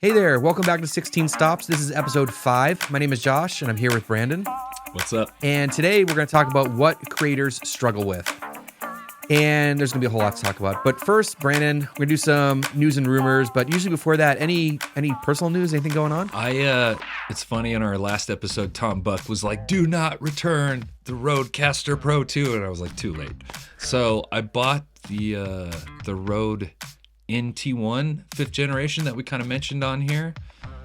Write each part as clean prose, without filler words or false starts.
Hey there, welcome back to 16 Stops. This is episode 5. My name is Josh, and I'm here with Brandon. What's up? And today we're going to talk about what creators struggle with. And there's going to be a whole lot to talk about. But first, Brandon, we're going to do some news and rumors. But usually before that, any personal news, anything going on? It's funny, in our last episode, Tom Buck was like, do not return the Rodecaster Pro 2. And I was like, too late. So I bought the Rode NT1 5th generation that we kind of mentioned on here,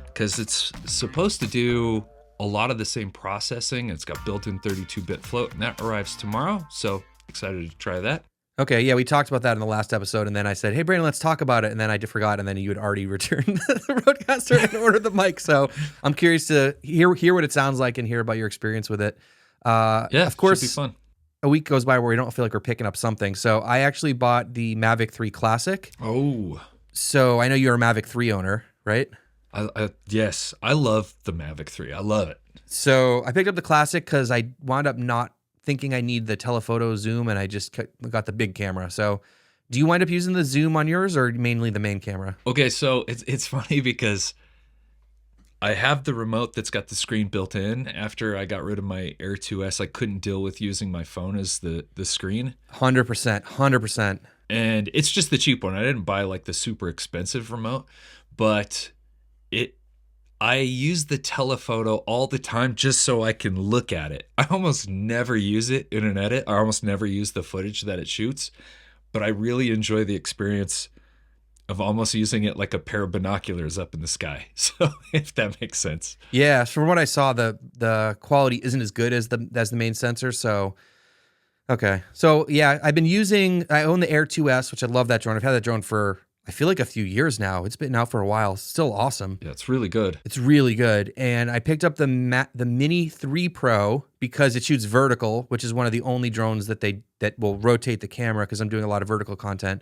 because it's supposed to do a lot of the same processing. It's got built-in 32-bit float, and that arrives tomorrow. So excited to try that. Okay, yeah, we talked about that in the last episode, and then I said, hey, Brandon, let's talk about it, and then I forgot, and then you had already returned the Rodecaster and ordered the mic, so I'm curious to hear what it sounds like and hear about your experience with it. Of course, should be fun. A week goes by where we don't feel like we're picking up something, so I actually bought the Mavic 3 Classic. Oh. So I know you're a Mavic 3 owner, right? Yes, I love the Mavic 3. I love it. So I picked up the Classic because I wound up not thinking I need the telephoto zoom, and I just got the big camera. So do you wind up using the zoom on yours or mainly the main camera? Okay, so it's funny because I have the remote that's got the screen built in. After I got rid of my Air 2S, I couldn't deal with using my phone as the screen. 100%. And it's just the cheap one. I didn't buy like the super expensive remote, but I use the telephoto all the time just so I can look at it. I almost never use it in an edit. I almost never use the footage that it shoots, but I really enjoy the experience of almost using it like a pair of binoculars up in the sky. So if that makes sense. Yeah, from what I saw, the quality isn't as good as the main sensor. So okay. So yeah, I own the Air 2S, which I love that drone. I've had that drone for I feel like a few years now. It's been out for a while. It's still awesome. Yeah, it's really good. It's really good. And I picked up the Mini 3 Pro because it shoots vertical, which is one of the only drones that will rotate the camera because I'm doing a lot of vertical content.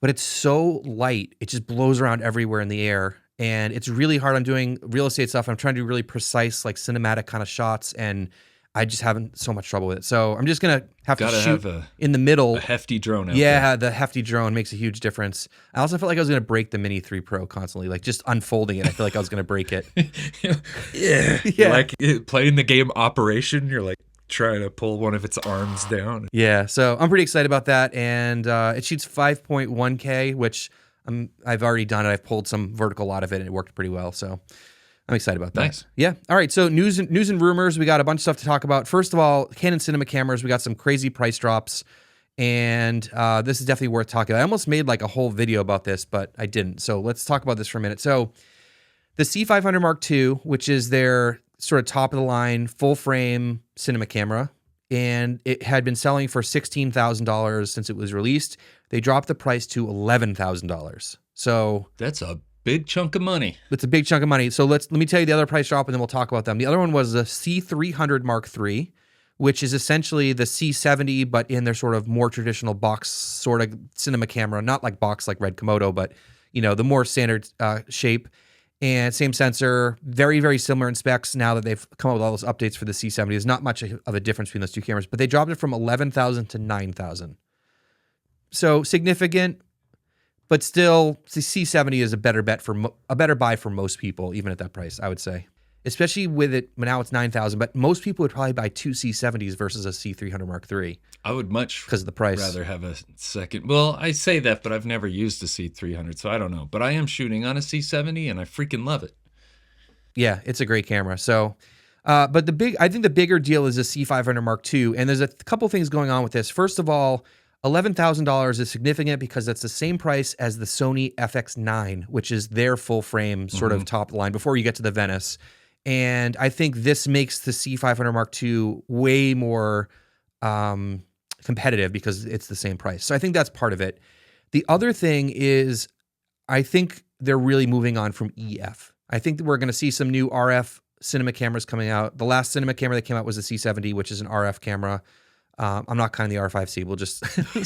But it's so light. It just blows around everywhere in the air. And it's really hard. I'm doing real estate stuff. I'm trying to do really precise, like cinematic kind of shots. And I just having so much trouble with it. So I'm just going to have to shoot in the middle. A hefty drone out there. there. The hefty drone makes a huge difference. I also felt like I was going to break the Mini 3 Pro constantly. Like just unfolding it, I feel like I was going to break it. Yeah. Like playing the game Operation, you're like trying to pull one of its arms down. Yeah, so I'm pretty excited about that. And it shoots 5.1K, which I've already done it. I've pulled some vertical out of it, and it worked pretty well. So I'm excited about that. Nice. Yeah. All right. So news and rumors. We got a bunch of stuff to talk about. First of all, Canon cinema cameras. We got some crazy price drops, and this is definitely worth talking about. I almost made like a whole video about this, but I didn't. So let's talk about this for a minute. So the C500 Mark II, which is their sort of top of the line full frame cinema camera, and it had been selling for $16,000 since it was released. They dropped the price to $11,000. So that's a big chunk of money. It's a big chunk of money. So let me tell you the other price drop, and then we'll talk about them. The other one was the C300 Mark III, which is essentially the C70, but in their sort of more traditional box sort of cinema camera, not like box like Red Komodo, but the more standard shape. And same sensor, very, very similar in specs now that they've come up with all those updates for the C70. There's not much of a difference between those two cameras, but they dropped it from $11,000 to $9,000. So significant, but still, the C70 is a better buy for most people, even at that price, I would say. Especially with it, now it's $9,000, but most people would probably buy two C70s versus a C300 Mark III. I would much because of the price. Rather have a second. Well, I say that, but I've never used a C300, so I don't know. But I am shooting on a C70, and I freaking love it. Yeah, it's a great camera. So, but I think the bigger deal is the C500 Mark II, and there's a couple things going on with this. First of all, $11,000 is significant because that's the same price as the Sony FX9, which is their full frame sort of top line before you get to the Venice. And I think this makes the C500 Mark II way more competitive because it's the same price. So I think that's part of it. The other thing is I think they're really moving on from EF. I think that we're going to see some new RF cinema cameras coming out. The last cinema camera that came out was the C70, which is an RF camera. I'm not counting the R5C. We'll just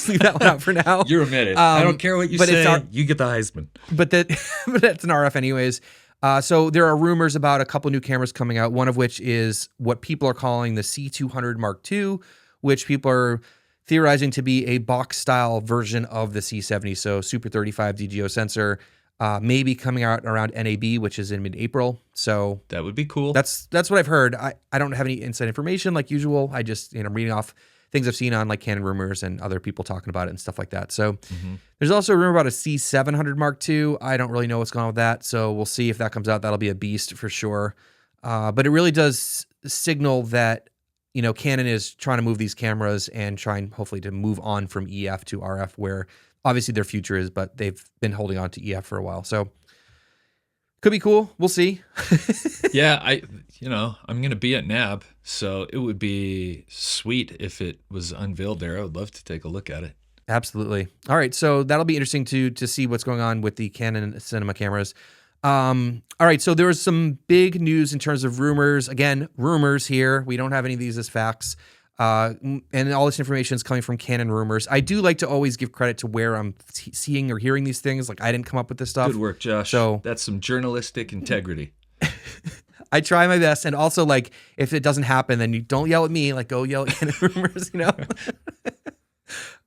leave that one out for now. You're a minute. I don't care what you say. You get the Heisman. But that's an RF anyways. So there are rumors about a couple new cameras coming out, one of which is what people are calling the C200 Mark II, which people are theorizing to be a box-style version of the C70, so Super 35 DGO sensor. maybe coming out around NAB, which is in mid-April. So That would be cool. that's what I've heard. I don't have any inside information like usual. I just, I'm reading off things I've seen on like Canon rumors and other people talking about it and stuff like that. So there's also a rumor about a C700 Mark II. I don't really know what's going on with that. So we'll see if that comes out. That'll be a beast for sure. But it really does signal that, Canon is trying to move these cameras and trying hopefully to move on from EF to RF, where obviously their future is, but they've been holding on to EF for a while. So could be cool. We'll see. Yeah, I'm going to be at NAB, so it would be sweet if it was unveiled there. I would love to take a look at it. Absolutely. All right, so that'll be interesting to see what's going on with the Canon cinema cameras. All right, so there was some big news in terms of rumors. Again, rumors here. We don't have any of these as facts. And all this information is coming from Canon rumors. I do like to always give credit to where I'm seeing or hearing these things. Like, I didn't come up with this stuff. Good work, Josh. So that's some journalistic integrity. I try my best. And also, like, if it doesn't happen, then you don't yell at me. Like, go yell at Canon rumors,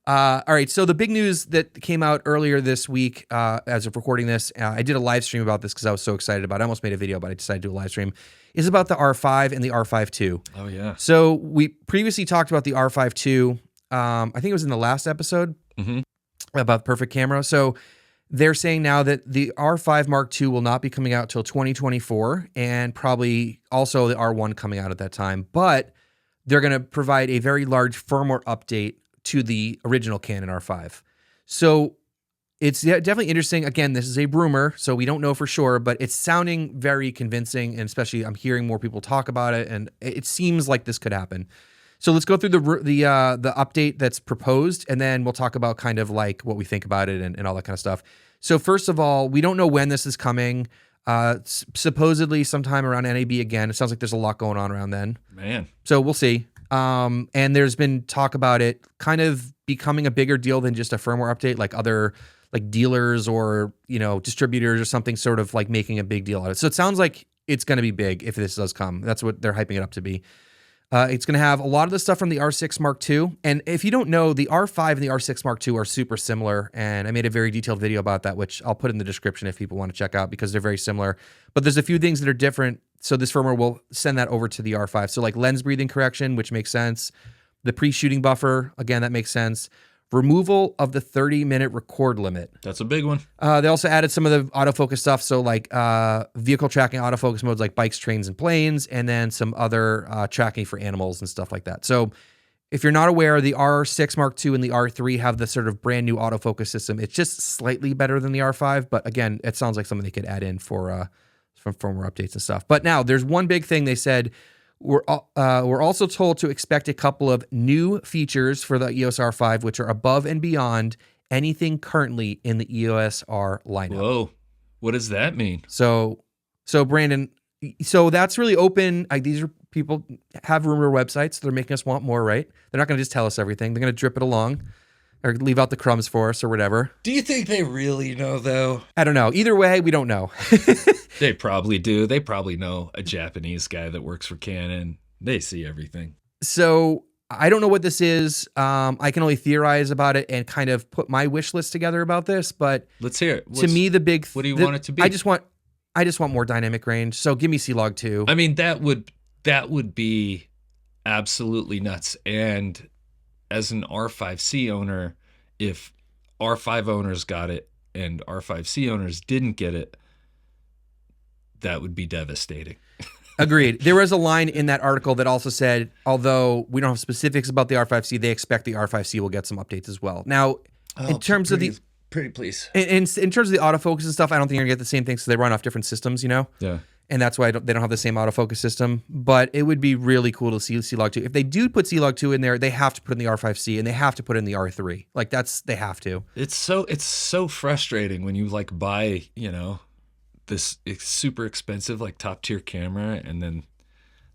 All right, so the big news that came out earlier this week, as of recording this, I did a live stream about this because I was so excited about it. I almost made a video, but I decided to do a live stream, is about the R5 and the R5 II. Oh, yeah. So we previously talked about the R5 II. I think it was in the last episode about perfect camera. So they're saying now that the R5 Mark II will not be coming out till 2024, and probably also the R1 coming out at that time. But they're going to provide a very large firmware update to the original Canon R5. So it's definitely interesting. Again, this is a rumor, so we don't know for sure, but it's sounding very convincing, and especially I'm hearing more people talk about it, and it seems like this could happen. So let's go through the update that's proposed, and then we'll talk about kind of like what we think about it and all that kind of stuff. So first of all, we don't know when this is coming. Supposedly sometime around NAB again. It sounds like there's a lot going on around then. Man. So we'll see. And there's been talk about it kind of becoming a bigger deal than just a firmware update, like other like dealers or, distributors or something sort of like making a big deal out of it. So it sounds like it's going to be big if this does come. That's what they're hyping it up to be. It's going to have a lot of the stuff from the R6 Mark II. And if you don't know, the R5 and the R6 Mark II are super similar. And I made a very detailed video about that, which I'll put in the description if people want to check out because they're very similar. But there's a few things that are different. So this firmware will send that over to the R5. So like lens breathing correction, which makes sense. The pre-shooting buffer, again, that makes sense. Removal of the 30-minute record limit. That's a big one. They also added some of the autofocus stuff. So like vehicle tracking autofocus modes like bikes, trains, and planes, and then some other tracking for animals and stuff like that. So if you're not aware, the R6 Mark II and the R3 have the sort of brand new autofocus system. It's just slightly better than the R5, but again, it sounds like something they could add in for from firmware updates and stuff. But now there's one big thing they said. We're also told to expect a couple of new features for the EOS R5, which are above and beyond anything currently in the EOS R lineup. Whoa, what does that mean? So Brandon, so that's really open. Like, these are people have rumor websites. They're making us want more, right? They're not going to just tell us everything. They're going to drip it along or leave out the crumbs for us or whatever. Do you think they really know, though? I don't know. Either way, we don't know. They probably do. They probably know a Japanese guy that works for Canon. They see everything. So I don't know what this is. I can only theorize about it and kind of put my wish list together about this. But let's hear it. To me, the big. What do you want it to be? I just want more dynamic range. So give me C-Log 2. I mean, that would be absolutely nuts. And as an R5C owner, if R5 owners got it and R5C owners didn't get it, that would be devastating. Agreed. There was a line in that article that also said, although we don't have specifics about the R5C, they expect the R5C will get some updates as well. Now, in terms of the pretty please, in terms of the autofocus and stuff, I don't think you're gonna get the same things because they run off different systems, Yeah. And that's why they don't have the same autofocus system. But it would be really cool to see C-Log 2. If they do put C-Log 2 in there, they have to put in the R5C and they have to put in the R3. Like they have to. It's so frustrating when you like buy, this super expensive like top tier camera and then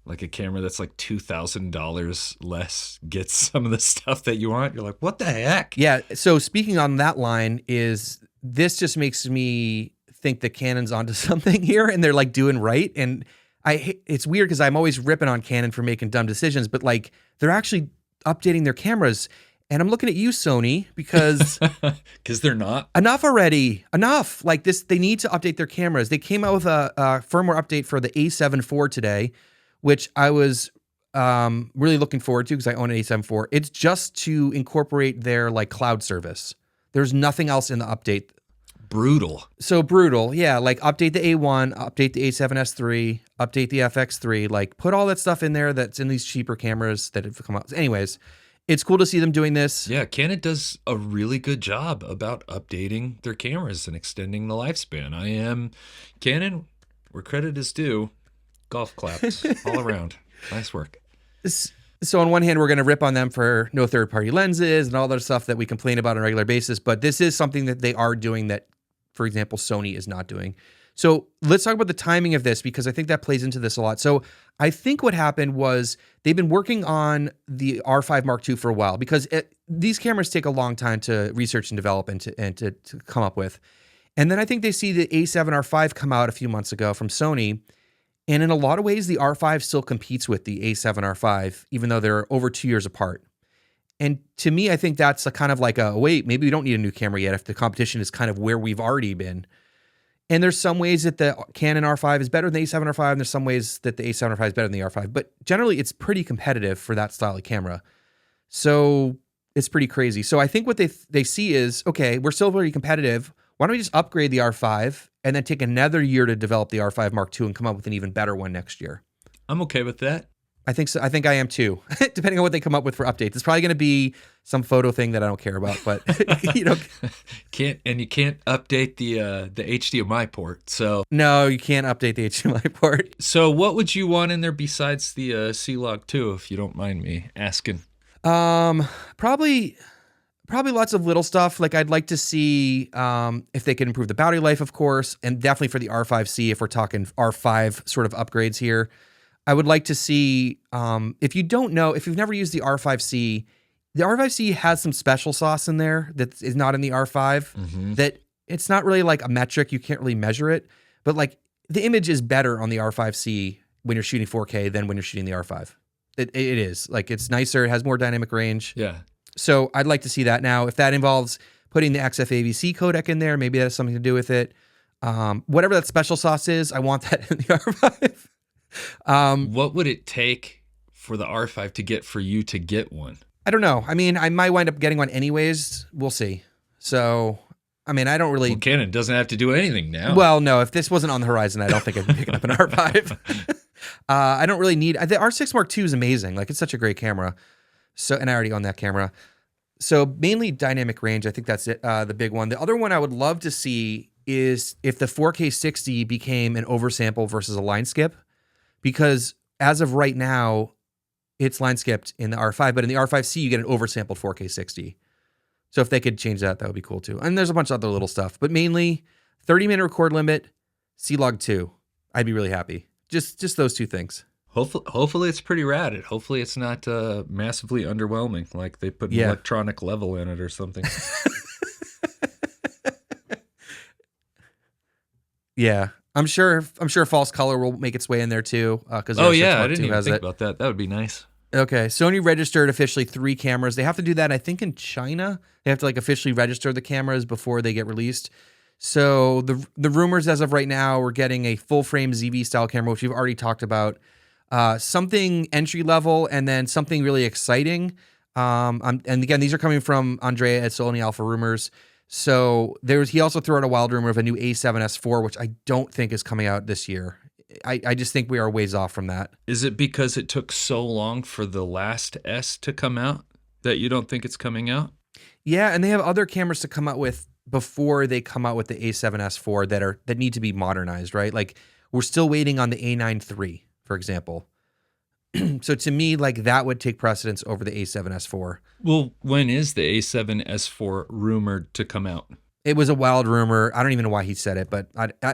like a camera that's like $2,000 less gets some of the stuff that you want. You're like, what the heck? Yeah. So speaking on that line, is this just makes me think that Canon's onto something here and they're like doing right. And it's weird because I'm always ripping on Canon for making dumb decisions, but like they're actually updating their cameras. And I'm looking at you, Sony, because Because they're not. enough already. Enough. Like this, they need to update their cameras. They came out with a firmware update for the A7 IV today, which I was really looking forward to because I own an A7 IV. It's just to incorporate their like cloud service. There's nothing else in the update. Brutal. So brutal. Yeah, like update the A1, update the A7S III, update the FX3, like put all that stuff in there that's in these cheaper cameras that have come out. Anyways, it's cool to see them doing this. Yeah, Canon does a really good job about updating their cameras and extending the lifespan. I am Canon, where credit is due. Golf claps all around. Nice work. So on one hand, we're going to rip on them for no third-party lenses and all that stuff that we complain about on a regular basis, but this is something that they are doing that, for example, Sony is not doing. So let's talk about the timing of this because I think that plays into this a lot. So I think what happened was they've been working on the R5 Mark II for a while because these cameras take a long time to research and develop and to come up with. And then I think they see the A7 R5 come out a few months ago from Sony. And in a lot of ways, the R5 still competes with the A7 R5, even though they're over 2 years apart. And to me, I think that's a kind of like wait, maybe we don't need a new camera yet if the competition is kind of where we've already been. And there's some ways that the Canon R5 is better than the A7 R5, and there's some ways that the A7 R5 is better than the R5. But generally, it's pretty competitive for that style of camera. So it's pretty crazy. So I think what they see is, okay, we're still very competitive. Why don't we just upgrade the R5 and then take another year to develop the R5 Mark II and come up with an even better one next year? I'm okay with that. I think so. I think I am too, depending on what they come up with for updates. It's probably going to be some photo thing that I don't care about, but you know, You can't update the HDMI port. So no, you can't update the HDMI port. So what would you want in there besides the C-Log 2, if you don't mind me asking? Probably lots of little stuff. Like I'd like to see if they can improve the battery life, of course, and definitely for the R5C, if we're talking R5 sort of upgrades here. I would like to see, if you've never used the R5C has some special sauce in there that is not in the R5, that it's not really like a metric. You can't really measure it, but like the image is better on the R5C when you're shooting 4K than when you're shooting the R5. It is. Like it's nicer, it has more dynamic range. Yeah. So I'd like to see that. Now, if that involves putting the XFAVC codec in there, maybe that has something to do with it. Whatever that special sauce is, I want that in the R5. What would it take for the R5 for you to get one? I don't know. I mean, I might wind up getting one anyways. We'll see. So, I mean, I don't really... Well, Canon doesn't have to do anything now. Well, no. If this wasn't on the horizon, I don't think I'd be picking up an R5. I don't really need... The R6 Mark II is amazing. Like, it's such a great camera. So, and I already own that camera. So, mainly dynamic range. I think that's it. The big one. The other one I would love to see is if the 4K 60 became an oversample versus a line skip. Because as of right now, it's line skipped in the R5, but in the R5C, you get an oversampled 4K 60. So if they could change that, that would be cool too. And there's a bunch of other little stuff, but mainly 30-minute record limit, C-Log 2. I'd be really happy. Just those two things. Hopefully it's pretty rad. Hopefully it's not massively underwhelming, like they put an electronic level in it or something. Yeah. I'm sure false color will make its way in there too. Because I didn't even think about that. That would be nice. Okay, Sony registered officially 3 cameras. They have to do that, I think, in China. They have to like officially register the cameras before they get released. So the rumors as of right now, we're getting a full frame ZV style camera, which we've already talked about. Something entry level, and then something really exciting. And again, these are coming from Andrea at Sony Alpha Rumors. So he also threw out a wild rumor of a new A7S IV, which I don't think is coming out this year. I just think we are ways off from that. Is it because it took so long for the last S to come out that you don't think it's coming out? Yeah, and they have other cameras to come out with before they come out with the A7S IV that need to be modernized, right? Like we're still waiting on the A9 III, for example. So to me, like that would take precedence over the A7S IV. Well, when is the A7S IV rumored to come out? It was a wild rumor. I don't even know why he said it, but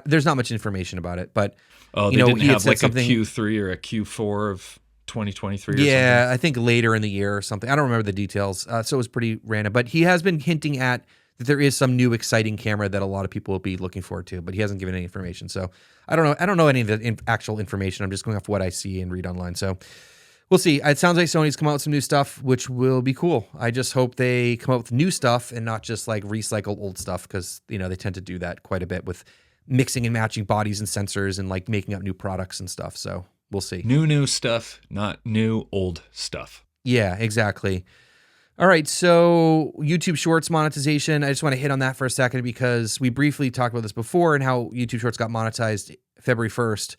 there's not much information about it. But they didn't have like a Q3 or a Q4 of 2023 or something? Yeah, I think later in the year or something. I don't remember the details. So it was pretty random. But he has been hinting at that there is some new exciting camera that a lot of people will be looking forward to, but he hasn't given any information. So I don't know any of the actual information. I'm just going off what I see and read online. So We'll see. It sounds like Sony's come out with some new stuff, which will be cool. I just hope they come out with new stuff and not just like recycle old stuff, because they tend to do that quite a bit with mixing and matching bodies and sensors and like making up new products and stuff. So we'll see. New stuff, not new old stuff. Yeah, exactly. All right, so YouTube Shorts monetization. I just want to hit on that for a second because we briefly talked about this before and how YouTube Shorts got monetized February 1st.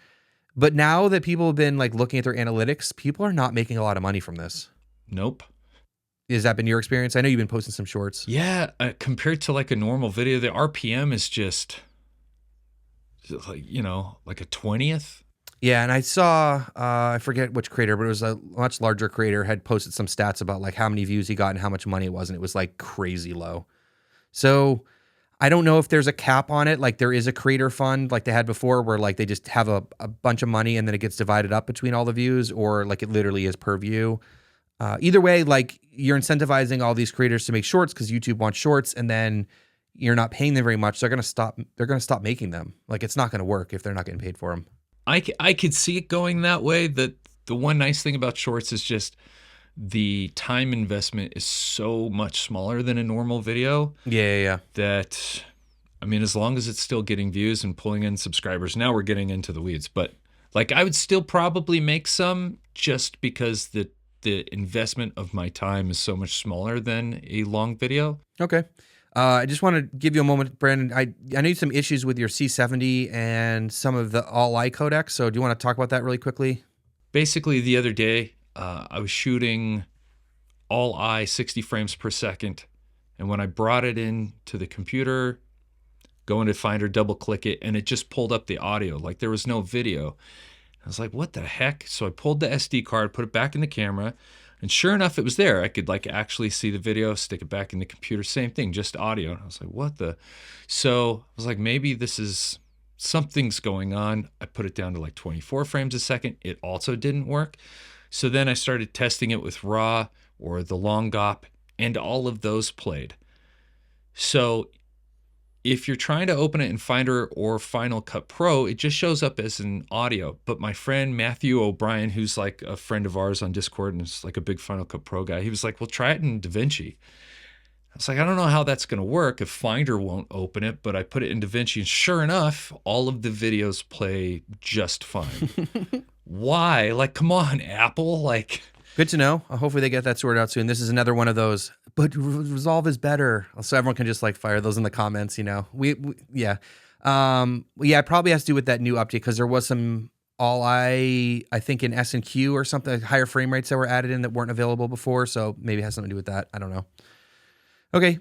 But now that people have been like looking at their analytics, people are not making a lot of money from this. Nope. Has that been your experience? I know you've been posting some shorts. Yeah, compared to like a normal video, the RPM is just like, like a 20th. Yeah, and I saw, I forget which creator, but it was a much larger creator had posted some stats about like how many views he got and how much money it was, and it was like crazy low. So I don't know if there's a cap on it. Like there is a creator fund like they had before where like they just have a bunch of money and then it gets divided up between all the views, or like it literally is per view. Either way, like you're incentivizing all these creators to make shorts because YouTube wants shorts, and then you're not paying them very much. So they're going to stop making them. Like it's not going to work if they're not getting paid for them. I could see it going that way. That the one nice thing about shorts is just the time investment is so much smaller than a normal video. Yeah. That, I mean, as long as it's still getting views and pulling in subscribers, now we're getting into the weeds. But like, I would still probably make some just because the investment of my time is so much smaller than a long video. Okay. I just want to give you a moment, Brandon. I know you had some issues with your C70 and some of the all-I codecs. So do you want to talk about that really quickly? Basically, the other day, I was shooting all I 60 frames per second. And when I brought it in to the computer, go into Finder, double click it, and it just pulled up the audio. Like there was no video. I was like, what the heck? So I pulled the SD card, put it back in the camera, and sure enough, it was there. I could like actually see the video, stick it back in the computer, same thing, just audio. And I was like, what the? So I was like, maybe this is, something's going on. I put it down to like 24 frames a second. It also didn't work. So then I started testing it with RAW or the long GOP, and all of those played. So if you're trying to open it in Finder or Final Cut Pro, it just shows up as an audio. But my friend Matthew O'Brien, who's like a friend of ours on Discord and is like a big Final Cut Pro guy, he was like, well, try it in DaVinci. I was like, I don't know how that's going to work if Finder won't open it, but I put it in DaVinci, and sure enough, all of the videos play just fine. Why? Like, come on, Apple. Like, good to know. Hopefully they get that sorted out soon. This is another one of those, but Resolve is better. So everyone can just like fire those in the comments, Yeah. It probably has to do with that new update, because there was some I think in S&Q or something, like higher frame rates that were added in that weren't available before. So maybe it has something to do with that. I don't know. Okay.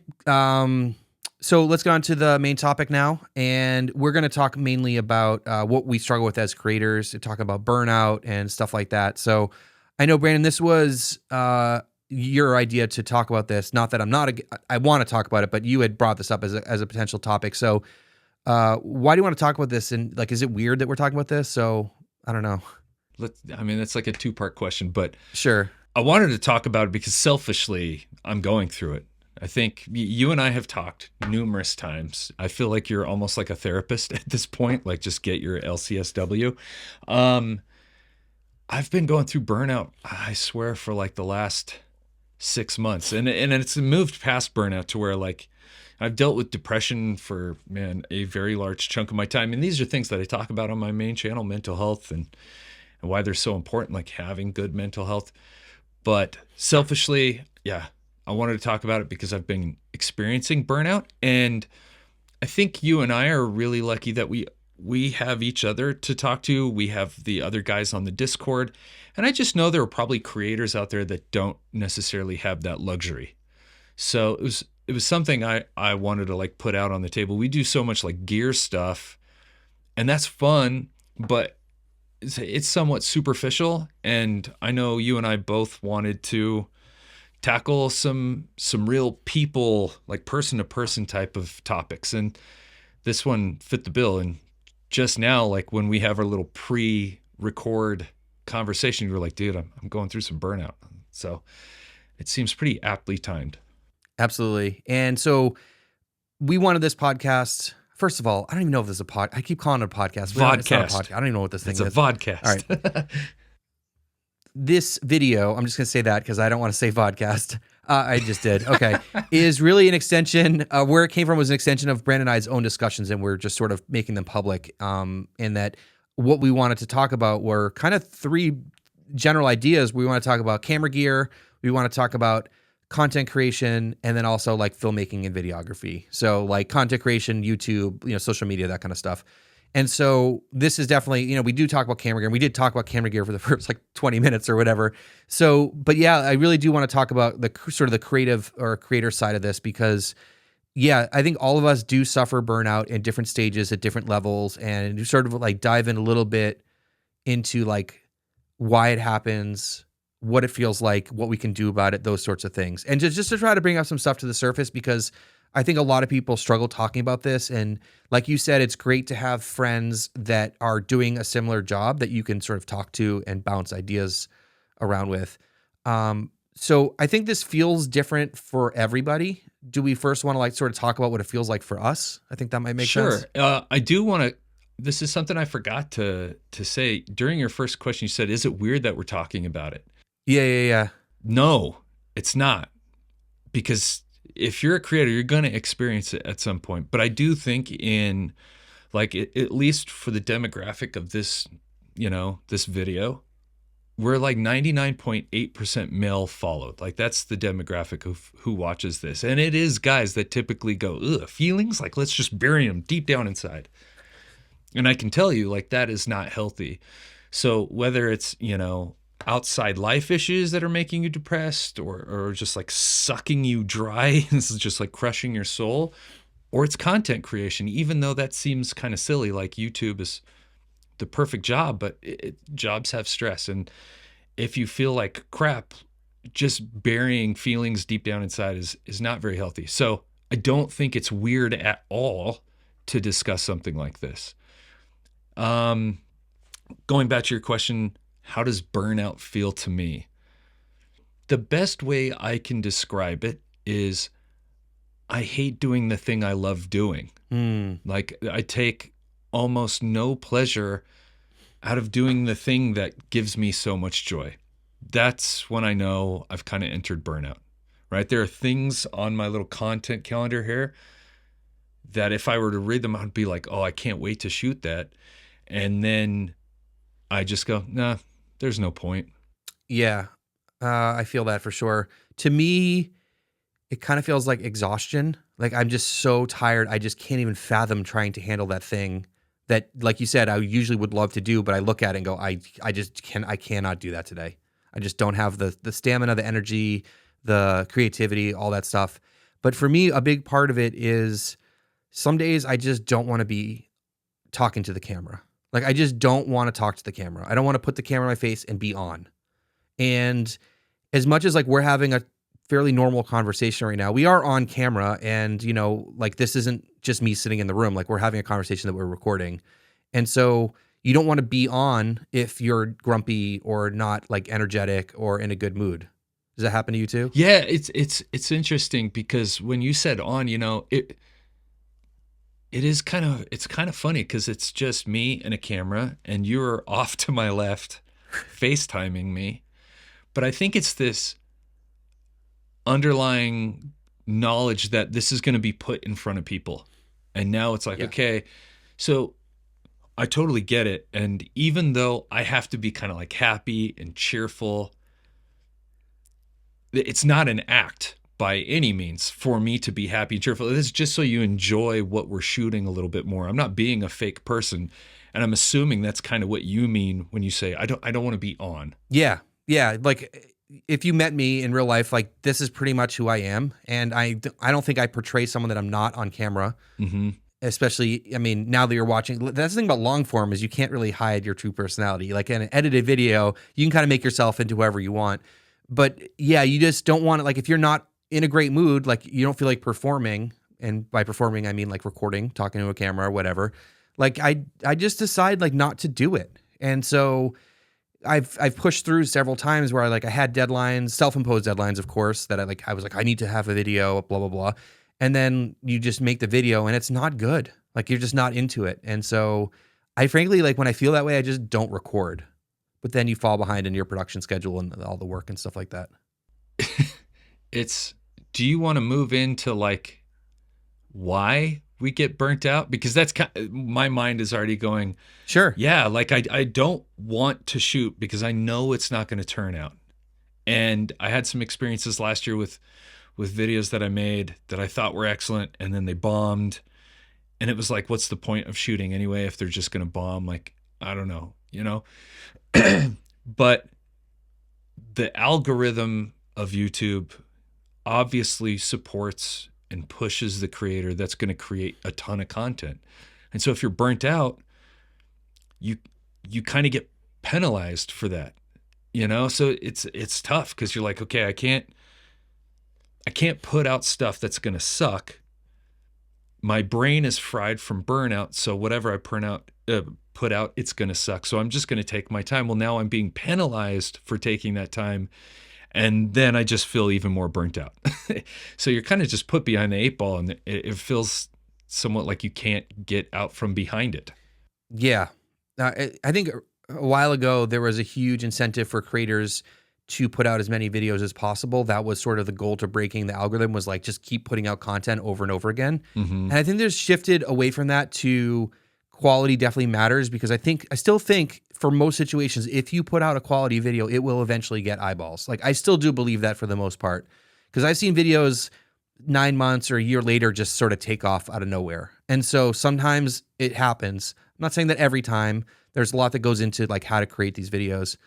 So let's go on to the main topic now. And we're going to talk mainly about what we struggle with as creators, talk about burnout and stuff like that. So I know, Brandon, this was your idea to talk about this. Not that I want to talk about it, but you had brought this up as a potential topic. So why do you want to talk about this? And like, is it weird that we're talking about this? So I don't know. That's like a two-part question, but sure. I wanted to talk about it because selfishly, I'm going through it. I think you and I have talked numerous times. I feel like you're almost like a therapist at this point, like just get your LCSW. I've been going through burnout, I swear, for like the last 6 months. And it's moved past burnout to where like I've dealt with depression for, a very large chunk of my time. And these are things that I talk about on my main channel, mental health and why they're so important, like having good mental health. But selfishly, I wanted to talk about it because I've been experiencing burnout. And I think you and I are really lucky that we have each other to talk to. We have the other guys on the Discord. And I just know there are probably creators out there that don't necessarily have that luxury. So it was something I wanted to like put out on the table. We do so much like gear stuff, and that's fun, but it's somewhat superficial. And I know you and I both wanted to tackle some real people, like person to person type of topics. And this one fit the bill. And just now, like when we have our little pre-record conversation, you were like, dude, I'm going through some burnout. So it seems pretty aptly timed. Absolutely. And so we wanted this podcast. First of all, I don't even know if this is a I keep calling it a podcast. Vodcast. It's not a podcast. I don't even know what this thing is. It's a vodcast. All right. this video, I'm just going to say that because I don't want to say vodcast. I just did. Okay. Is really an extension, where it came from was an extension of Brandon and I's own discussions, and we're just sort of making them public. In that what we wanted to talk about were kind of three general ideas. We want to talk about camera gear. We want to talk about content creation, and then also like filmmaking and videography. So like content creation, YouTube, social media, that kind of stuff. And so this is definitely, we do talk about camera gear, and we did talk about camera gear for the first like 20 minutes or whatever. So, but yeah, I really do want to talk about the sort of the creative or creator side of this, because yeah, I think all of us do suffer burnout in different stages at different levels, and sort of like dive in a little bit into like why it happens, what it feels like, what we can do about it, those sorts of things. And just to try to bring up some stuff to the surface, because I think a lot of people struggle talking about this. And like you said, it's great to have friends that are doing a similar job that you can sort of talk to and bounce ideas around with. So I think this feels different for everybody. Do we first want to like sort of talk about what it feels like for us? I think that might make sense. Sure. I do want to, this is something I forgot to say. During your first question, you said, is it weird that we're talking about it? Yeah. No, it's not. Because if you're a creator, you're going to experience it at some point. But I do think in like, at least for the demographic of this, this video, we're like 99.8% male followed. Like that's the demographic of who watches this. And it is guys that typically go, ugh, feelings? Like, let's just bury them deep down inside. And I can tell you, like, that is not healthy. So whether it's, outside life issues that are making you depressed, or just like sucking you dry, this is just like crushing your soul, or it's content creation, even though that seems kind of silly, like YouTube is the perfect job, but jobs have stress. And if you feel like crap, just burying feelings deep down inside is not very healthy. So I don't think it's weird at all to discuss something like this. Going back to your question, how does burnout feel to me? The best way I can describe it is I hate doing the thing I love doing. Like I take almost no pleasure out of doing the thing that gives me so much joy. That's when I know I've kind of entered burnout, right? There are things on my little content calendar here that if I were to read them, I'd be like, oh, I can't wait to shoot that. And then I just go, nah, there's no point. Yeah, I feel that for sure. To me, it kind of feels like exhaustion. Like I'm just so tired. I just can't even fathom trying to handle that thing that, like you said, I usually would love to do, but I look at it and go, I cannot do that today. I just don't have the stamina, the energy, the creativity, all that stuff. But for me, a big part of it is some days I just don't want to be talking to the camera. Like I just don't want to talk to the camera. I don't want to put the camera in my face and be on. And as much as like we're having a fairly normal conversation right now, we are on camera, and like this isn't just me sitting in the room. Like we're having a conversation that we're recording. And so you don't want to be on if you're grumpy or not like energetic or in a good mood. Does that happen to you too? Yeah, it's interesting because when you said on, it's kind of funny because it's just me and a camera, and you're off to my left FaceTiming me. But I think it's this underlying knowledge that this is going to be put in front of people. And now it's like, okay, so I totally get it. And even though I have to be kind of like happy and cheerful, it's not an act by any means for me to be happy and cheerful. It's just so you enjoy what we're shooting a little bit more. I'm not being a fake person. And I'm assuming that's kind of what you mean when you say, I don't want to be on. Yeah. Like if you met me in real life, like this is pretty much who I am. And I don't think I portray someone that I'm not on camera. Mm-hmm. Especially, I mean, now that you're watching, that's the thing about long form is you can't really hide your true personality. Like in an edited video, you can kind of make yourself into whoever you want. But yeah, you just don't want it. Like if you're not in a great mood, like you don't feel like performing, and by performing, I mean like recording, talking to a camera or whatever. Like I just decide like not to do it. And so I've pushed through several times where I had deadlines, self-imposed deadlines, of course, that I was like, I need to have a video, blah, blah, blah. And then you just make the video and it's not good. Like you're just not into it. And so I frankly, like when I feel that way, I just don't record but then you fall behind in your production schedule and all the work and stuff like that. Do you want to move into like why we get burnt out? Because that's my mind is already going, Sure. yeah, like I don't want to shoot because I know it's not going to turn out. And I had some experiences last year with videos that I made that I thought were excellent, and then they bombed. And it was like, what's the point of shooting anyway if they're just going to bomb? Like, I don't know, you know? But the algorithm of YouTube obviously supports and pushes the creator that's going to create a ton of content. And so if you're burnt out, you kind of get penalized for that, you know? So it's tough because you're like, okay, I can't put out stuff that's going to suck. My brain is fried from burnout, so whatever I put out, it's going to suck. So I'm just going to take my time. Well, now I'm being penalized for taking that time, and then I just feel even more burnt out. So you're kind of just put behind the 8 ball, and it feels somewhat like you can't get out from behind it. Yeah. I think a while ago, there was a huge incentive for creators to put out as many videos as possible. That was sort of the goal to breaking the algorithm, was like, just keep putting out content over and over again. Mm-hmm. And I think there's shifted away from that to quality definitely matters, because I still think for most situations, if you put out a quality video, it will eventually get eyeballs. Like, I still do believe that for the most part, because I've seen videos 9 months or a year later just sort of take off out of nowhere. And so sometimes it happens. I'm not saying that every time. There's a lot that goes into like how to create these videos,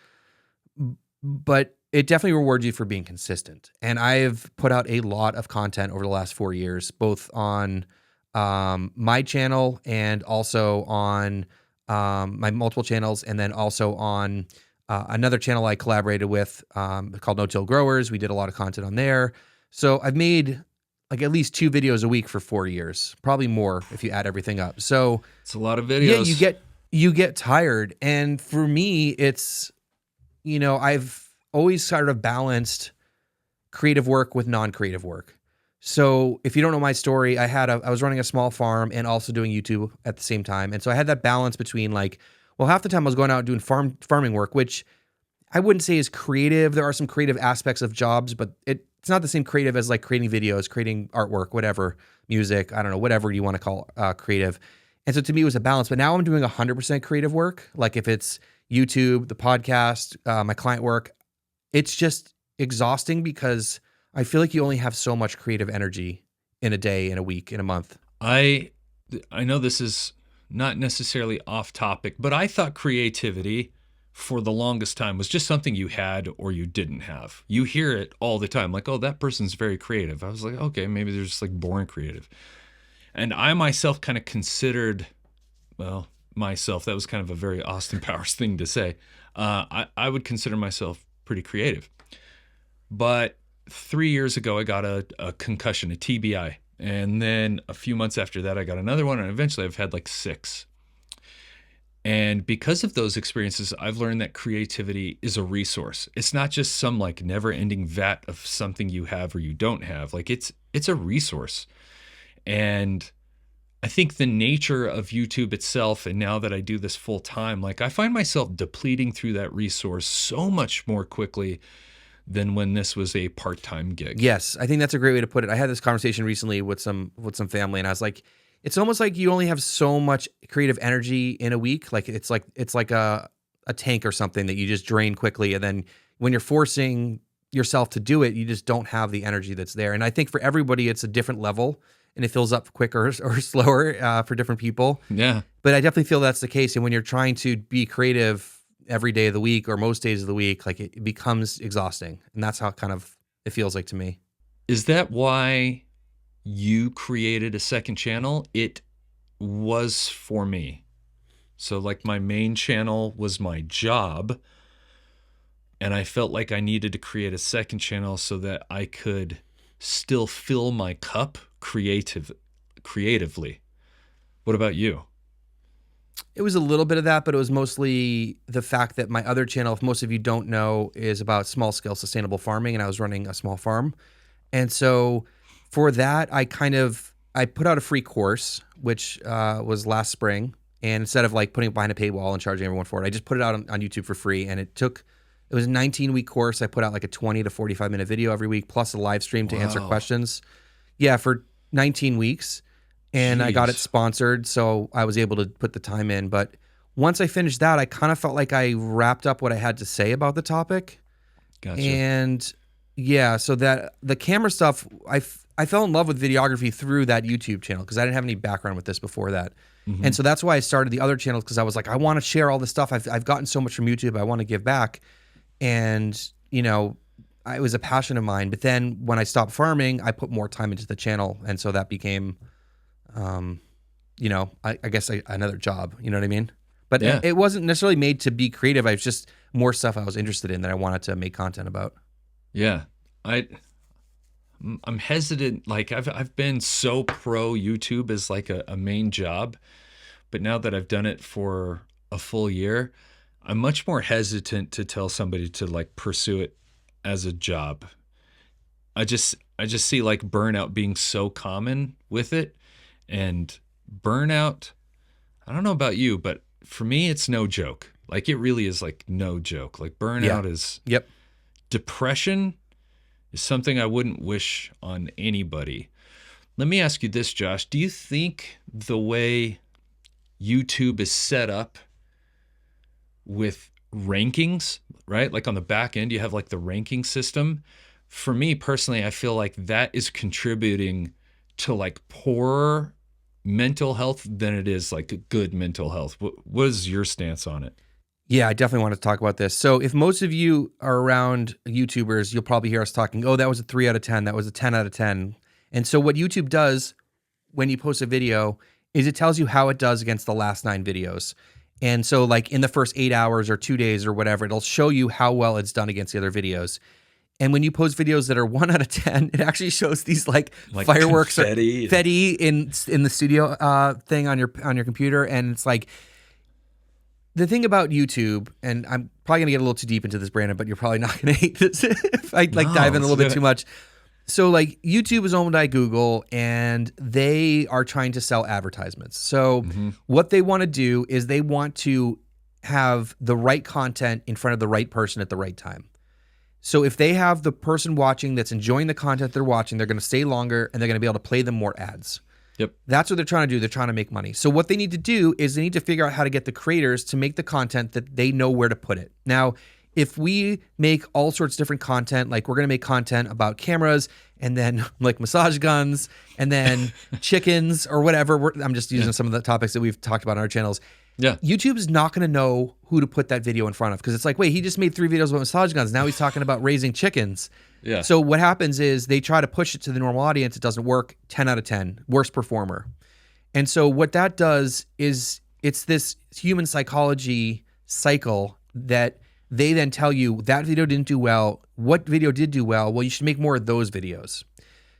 but it definitely rewards you for being consistent. And I've put out a lot of content over the last 4 years, both on my channel and also on my multiple channels, and then also on another channel I collaborated with called No Till Growers. We did a lot of content on there. So I've made like at least 2 videos a week for 4 years, probably more if you add everything up. So it's a lot of videos. Yeah, you get tired. And for me, it's, you know, I've always sort of balanced creative work with non-creative work. So if you don't know my story, I was running a small farm and also doing YouTube at the same time. And so I had that balance between like, well, half the time I was going out and doing farming work, which I wouldn't say is creative. There are some creative aspects of jobs, but it's not the same creative as like creating videos, creating artwork, whatever, music, I don't know, whatever you want to call creative. And so to me, it was a balance. But now I'm doing 100% creative work. Like if it's YouTube, the podcast, my client work, it's just exhausting because I feel like you only have so much creative energy in a day, in a week, in a month. I know this is not necessarily off topic, but I thought creativity for the longest time was just something you had or you didn't have. You hear it all the time, like, oh, that person's very creative. I was like, okay, maybe they're just like born creative. And I myself kind of considered, well, myself, that was kind of a very Austin Powers thing to say. I would consider myself pretty creative. But 3 years ago, I got a concussion, a TBI. And then a few months after that, I got another one. And eventually I've had like 6. And because of those experiences, I've learned that creativity is a resource. It's not just some like never ending vat of something you have or you don't have. Like it's a resource. And I think the nature of YouTube itself, and now that I do this full time, like I find myself depleting through that resource so much more quickly than when this was a part-time gig. Yes, I think that's a great way to put it. I had this conversation recently with some family, and I was like, it's almost like you only have so much creative energy in a week. Like it's like a tank or something that you just drain quickly, and then when you're forcing yourself to do it, you just don't have the energy that's there. And I think for everybody, it's a different level, and it fills up quicker or slower for different people. Yeah. But I definitely feel that's the case. And when you're trying to be creative every day of the week or most days of the week, like it becomes exhausting. And that's how kind of it feels like to me. Is that why you created a second channel? It was for me. So like my main channel was my job, and I felt like I needed to create a second channel so that I could still fill my cup creatively. What about you? It was a little bit of that, but it was mostly the fact that my other channel, if most of you don't know, is about small scale sustainable farming, and I was running a small farm. And so for that, I put out a free course, which was last spring, And instead of like putting it behind a paywall and charging everyone for it, I just put it out on YouTube for free. And it was a 19-week course. I put out like a 20 to 45-minute video every week, plus a live stream to answer questions. Yeah, for 19 weeks. And I got it sponsored, so I was able to put the time in. But once I finished that, I kind of felt like I wrapped up what I had to say about the topic. Gotcha. And yeah, so that the camera stuff, I fell in love with videography through that YouTube channel because I didn't have any background with this before that. And so that's why I started the other channels, because I was like, I want to share all this stuff. I've gotten so much from YouTube. I want to give back. And, you know, it was a passion of mine. But then when I stopped farming, I put more time into the channel. And so that became, you know, I guess another job. You know what I mean? But it wasn't necessarily made to be creative. I was just more stuff I was interested in that I wanted to make content about. Yeah. I'm hesitant. Like I've been so pro YouTube as like a main job, but now that I've done it for a full year, I'm much more hesitant to tell somebody to like pursue it as a job. I just see like burnout being so common with it, and burnout, I don't know about you, but for me, it's no joke. Like it really is like no joke. Like burnout is depression is something I wouldn't wish on anybody. Let me ask you this, Josh. Do you think the way YouTube is set up with rankings, right? Like on the back end, you have like the ranking system. For me personally, I feel like that is contributing to like poorer mental health than it is like good mental health. What is your stance on it? Yeah, I definitely want to talk about this. So if most of you are around YouTubers, you'll probably hear us talking, oh, that was a 3 out of 10. That was a 10 out of 10. And so what YouTube does when you post a video is it tells you how it does against the last 9 videos. And so like in the first 8 hours or 2 days or whatever, it'll show you how well it's done against the other videos. And when you post videos that are 1 out of 10, it actually shows these like fireworks confetti. Or confetti in the studio thing on your computer. And it's like, the thing about YouTube, and I'm probably going to get a little too deep into this, Brandon, but you're probably not going to hate this if I dive in a little bit too much. So like YouTube is owned by Google, and they are trying to sell advertisements. So what they want to do is they want to have the right content in front of the right person at the right time. So if they have the person watching that's enjoying the content they're watching, they're going to stay longer and they're going to be able to play them more ads. Yep. That's what they're trying to do. They're trying to make money. So what they need to do is they need to figure out how to get the creators to make the content that they know where to put it. Now, if we make all sorts of different content, like we're going to make content about cameras and then like massage guns and then chickens or whatever. I'm just using some of the topics that we've talked about on our channels. Yeah. YouTube is not going to know who to put that video in front of, because it's like, wait, he just made 3 videos about massage guns. Now he's talking about raising chickens. Yeah. So what happens is they try to push it to the normal audience. It doesn't work. 10 out of 10, worst performer. And so what that does is it's this human psychology cycle that they then tell you that video didn't do well. What video did do well? Well, you should make more of those videos.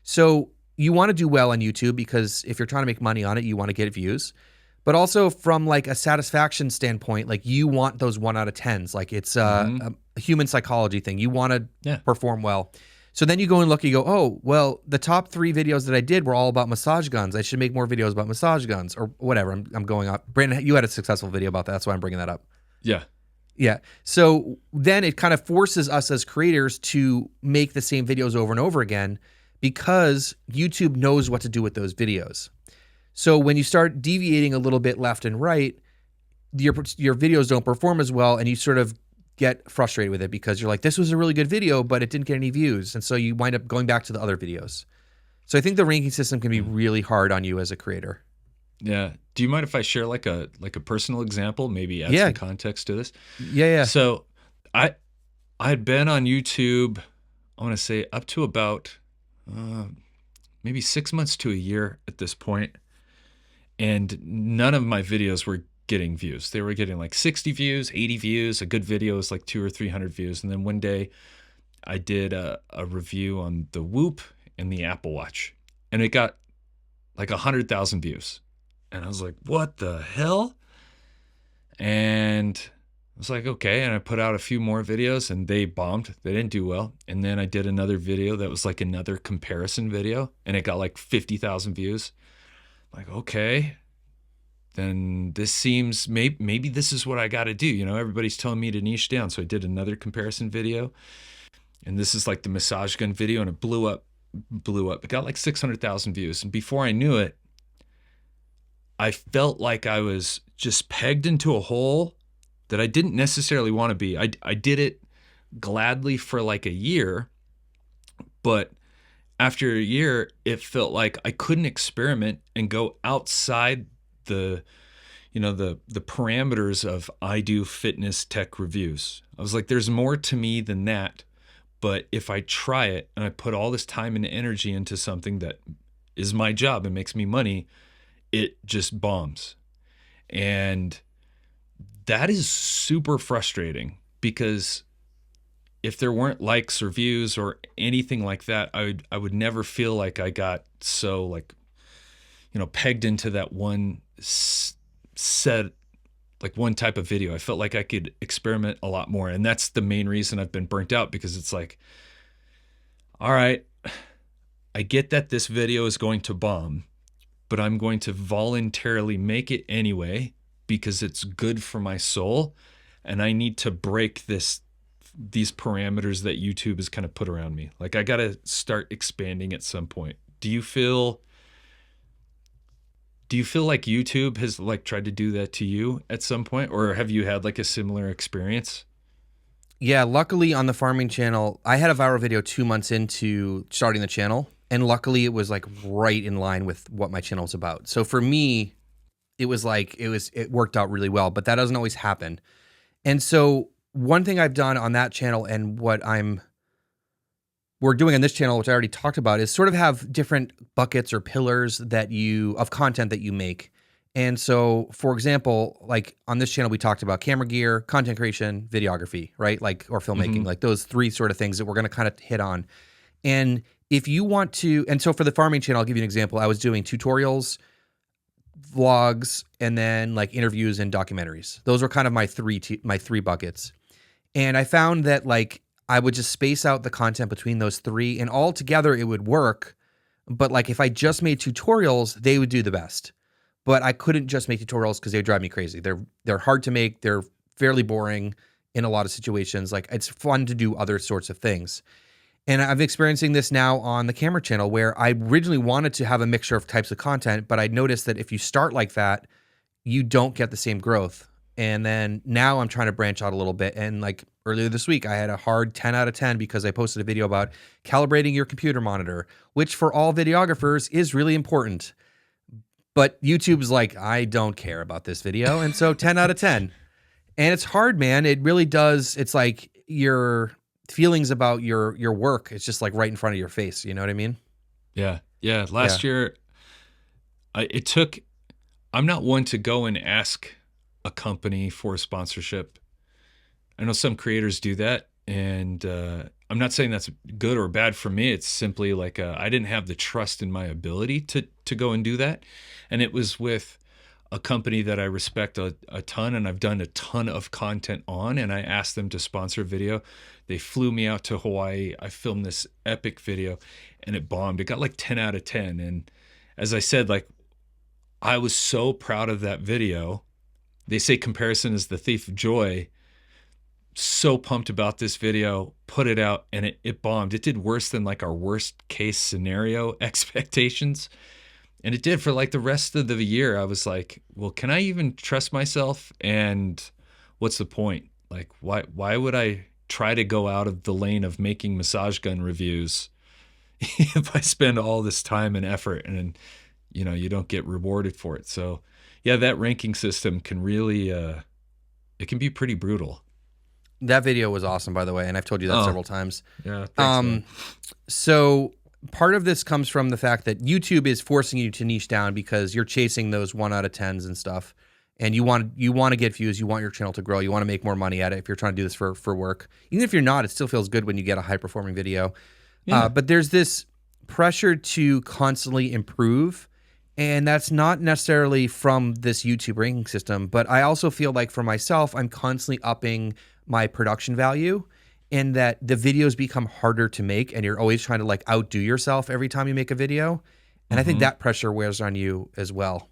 So you want to do well on YouTube, because if you're trying to make money on it, you want to get views. But also from like a satisfaction standpoint, like you want those 1 out of 10s. Like it's a human psychology thing. You want to perform well. So then you go and look, you go, oh, well, the top 3 videos that I did were all about massage guns. I should make more videos about massage guns or whatever. I'm going up. Brandon, you had a successful video about that. That's why I'm bringing that up. Yeah. Yeah. So then it kind of forces us as creators to make the same videos over and over again, because YouTube knows what to do with those videos. So when you start deviating a little bit left and right, your videos don't perform as well, and you sort of get frustrated with it because you're like, this was a really good video, but it didn't get any views. And so you wind up going back to the other videos. So I think the ranking system can be really hard on you as a creator. Yeah. Do you mind if I share like a personal example, maybe add some context to this? Yeah. So I'd been on YouTube, I want to say up to about maybe 6 months to a year at this point. And none of my videos were getting views. They were getting like 60 views, 80 views. A good video is like 200 or 300 views. And then one day I did a review on the Whoop and the Apple Watch, and it got like 100,000 views. And I was like, what the hell? And I was like, okay. And I put out a few more videos and they bombed. They didn't do well. And then I did another video that was like another comparison video, and it got like 50,000 views. Like, okay, then this seems maybe this is what I got to do. You know, everybody's telling me to niche down. So I did another comparison video, and this is like the massage gun video, and it blew up. It got like 600,000 views. And before I knew it, I felt like I was just pegged into a hole that I didn't necessarily want to be. I did it gladly for like a year, but after a year, it felt like I couldn't experiment and go outside the parameters of I do fitness tech reviews. I was like, there's more to me than that. But if I try it and I put all this time and energy into something that is my job and makes me money, it just bombs. And that is super frustrating, because if there weren't likes or views or anything like that, I would never feel like I got so like, pegged into that one set, like one type of video. I felt like I could experiment a lot more. And that's the main reason I've been burnt out, because it's like, all right, I get that this video is going to bomb, but I'm going to voluntarily make it anyway because it's good for my soul. And I need to break these parameters that YouTube has kind of put around me. Like, I got to start expanding at some point. Do you feel like YouTube has like tried to do that to you at some point, or have you had like a similar experience? Yeah, luckily on the farming channel, I had a viral video 2 months into starting the channel, and luckily it was like right in line with what my channel was about. So for me, it was like it worked out really well, but that doesn't always happen. And so one thing I've done on that channel, and what we're doing on this channel, which I already talked about, is sort of have different buckets or pillars of content that you make. And so, for example, like on this channel, we talked about camera gear, content creation, videography, right? Like, or filmmaking, like those three sort of things that we're going to kind of hit on. And if you want to, and so for the farming channel, I'll give you an example. I was doing tutorials, vlogs, and then like interviews and documentaries. Those were kind of my three buckets. And I found that like I would just space out the content between those three, and all together it would work. But like if I just made tutorials, they would do the best. But I couldn't just make tutorials because they would drive me crazy. They're hard to make. They're fairly boring in a lot of situations. Like, it's fun to do other sorts of things. And I'm experiencing this now on the camera channel, where I originally wanted to have a mixture of types of content, but I noticed that if you start like that, you don't get the same growth. And then now I'm trying to branch out a little bit. And like earlier this week, I had a hard 10 out of 10 because I posted a video about calibrating your computer monitor, which for all videographers is really important. But YouTube's like, I don't care about this video. And so 10 out of 10. And it's hard, man. It really does. It's like your feelings about your work. It's just like right in front of your face. You know what I mean? Yeah. Yeah. Last year, I'm not one to go and ask a company for a sponsorship. I know some creators do that. And I'm not saying that's good or bad for me. It's simply like I didn't have the trust in my ability to go and do that. And it was with a company that I respect a ton, and I've done a ton of content on, and I asked them to sponsor a video. They flew me out to Hawaii. I filmed this epic video, and it bombed. It got like 10 out of 10. And as I said, like, I was so proud of that video. They say comparison is the thief of joy. So pumped about this video, put it out, and it bombed. It did worse than like our worst case scenario expectations. And it did for like the rest of the year. I was like, well, can I even trust myself? And what's the point? Like, why would I try to go out of the lane of making massage gun reviews if I spend all this time and effort and, you don't get rewarded for it? So yeah, that ranking system can really, it can be pretty brutal. That video was awesome, by the way, and I've told you that several times. Yeah, thanks, so part of this comes from the fact that YouTube is forcing you to niche down because you're chasing those 1 out of 10s and stuff, and you want to get views, you want your channel to grow, you want to make more money at it if you're trying to do this for work. Even if you're not, it still feels good when you get a high-performing video. Yeah. But there's this pressure to constantly improve, and that's not necessarily from this YouTube ranking system, but I also feel like for myself, I'm constantly upping my production value, and that the videos become harder to make, and you're always trying to like outdo yourself every time you make a video. And I think that pressure wears on you as well.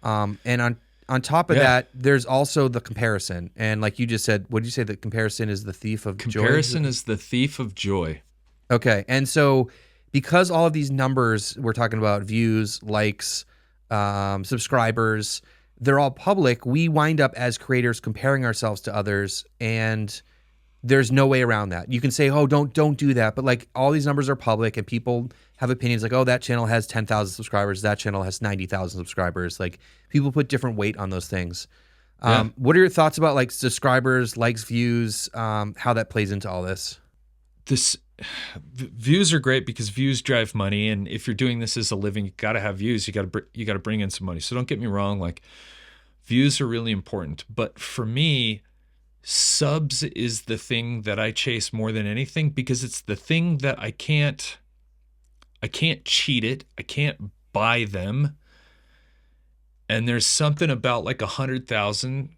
And on top of Yeah. that, there's also the comparison. And like you just said, what did you say? That comparison is the thief of joy? Comparison is the thief of joy. Okay. And so because all of these numbers we're talking about, views, likes, subscribers, they're all public, we wind up as creators comparing ourselves to others, and there's no way around that. You can say, oh, don't do that. But like all these numbers are public and people have opinions like, oh, that channel has 10,000 subscribers. That channel has 90,000 subscribers. Like people put different weight on those things. Yeah. What are your thoughts about like subscribers, likes, views, how that plays into all this? Views are great because views drive money, and if you're doing this as a living, you got to have views. You got to bring in some money. So don't get me wrong, like views are really important, but for me, subs is the thing that I chase more than anything because it's the thing that I can't cheat it. I can't buy them. And there's something about like 100,000,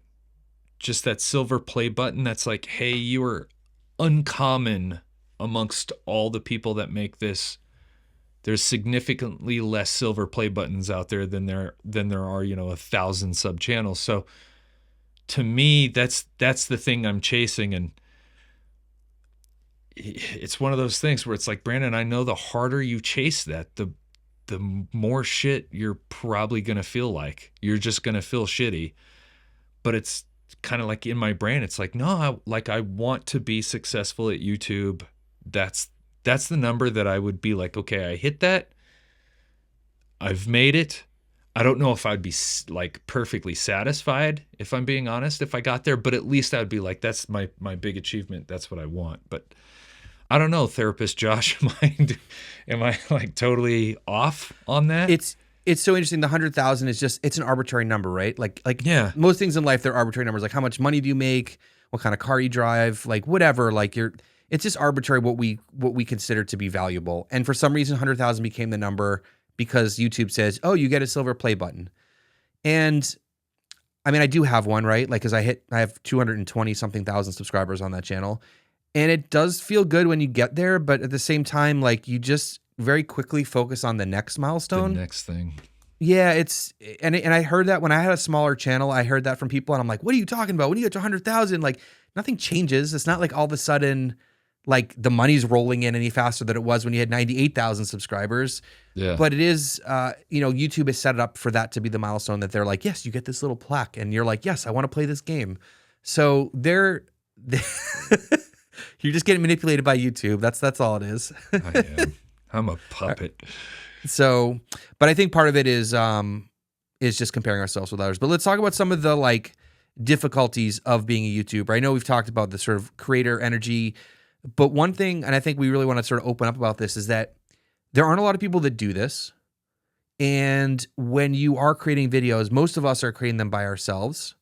just that silver play button that's like, hey, you are uncommon amongst all the people that make this. There's significantly less silver play buttons out there than there are, 1,000 sub channels. So to me, that's the thing I'm chasing. And it's one of those things where it's like, Brandon, I know the harder you chase that, the more shit you're probably going to feel like. You're just going to feel shitty. But it's kind of like in my brain, it's like, no, I want to be successful at YouTube. That's the number that I would be like, okay, I hit that. I've made it. I don't know if I'd be like perfectly satisfied, if I'm being honest, if I got there, but at least I'd be like, that's my big achievement. That's what I want. But I don't know, therapist Josh, am I like totally off on that? It's so interesting. The 100,000 is just, it's an arbitrary number, right? Like yeah, most things in life, they're arbitrary numbers. Like how much money do you make? What kind of car you drive? Like whatever, like it's just arbitrary what we consider to be valuable. And for some reason, 100,000 became the number because YouTube says, oh, you get a silver play button. And I mean, I do have one, right? Like, cause I have 220 something thousand subscribers on that channel. And it does feel good when you get there. But at the same time, like you just very quickly focus on the next milestone. the next thing. Yeah, and I heard that when I had a smaller channel, I heard that from people and I'm like, what are you talking about? When you get to 100,000, like nothing changes. It's not like all of a sudden, like the money's rolling in any faster than it was when you had 98,000 subscribers. Yeah. But it is, YouTube has set it up for that to be the milestone that they're like, yes, you get this little plaque. And you're like, yes, I want to play this game. So you're just getting manipulated by YouTube. That's all it is. I am. I'm a puppet. So, but I think part of it is just comparing ourselves with others. But let's talk about some of the like difficulties of being a YouTuber. I know we've talked about the sort of creator energy, but one thing, and I think we really want to sort of open up about this, is that there aren't a lot of people that do this. And when you are creating videos, most of us are creating them by ourselves.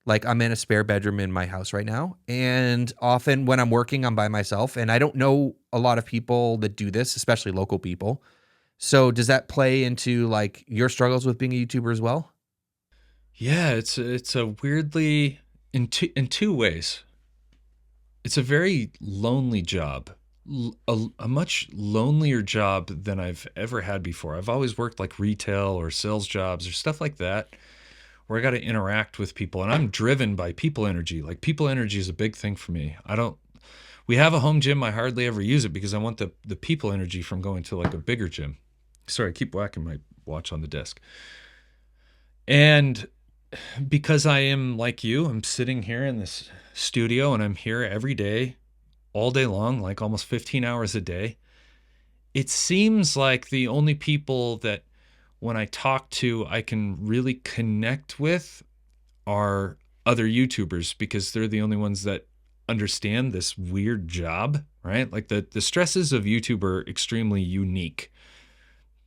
Like I'm in a spare bedroom in my house right now. And often when I'm working, I'm by myself. And I don't know a lot of people that do this, especially local people. So does that play into like your struggles with being a YouTuber as well? Yeah, it's a weirdly in two ways. It's a very lonely job, a much lonelier job than I've ever had before. I've always worked like retail or sales jobs or stuff like that, where I got to interact with people, and I'm driven by people energy. Like people energy is a big thing for me. We have a home gym. I hardly ever use it because I want the people energy from going to like a bigger gym. Sorry, I keep whacking my watch on the desk. And because I am like you, I'm sitting here in this studio and I'm here every day, all day long, like almost 15 hours a day. It seems like the only people that when I talk to, I can really connect with are other YouTubers because they're the only ones that understand this weird job, right? Like the stresses of YouTube are extremely unique.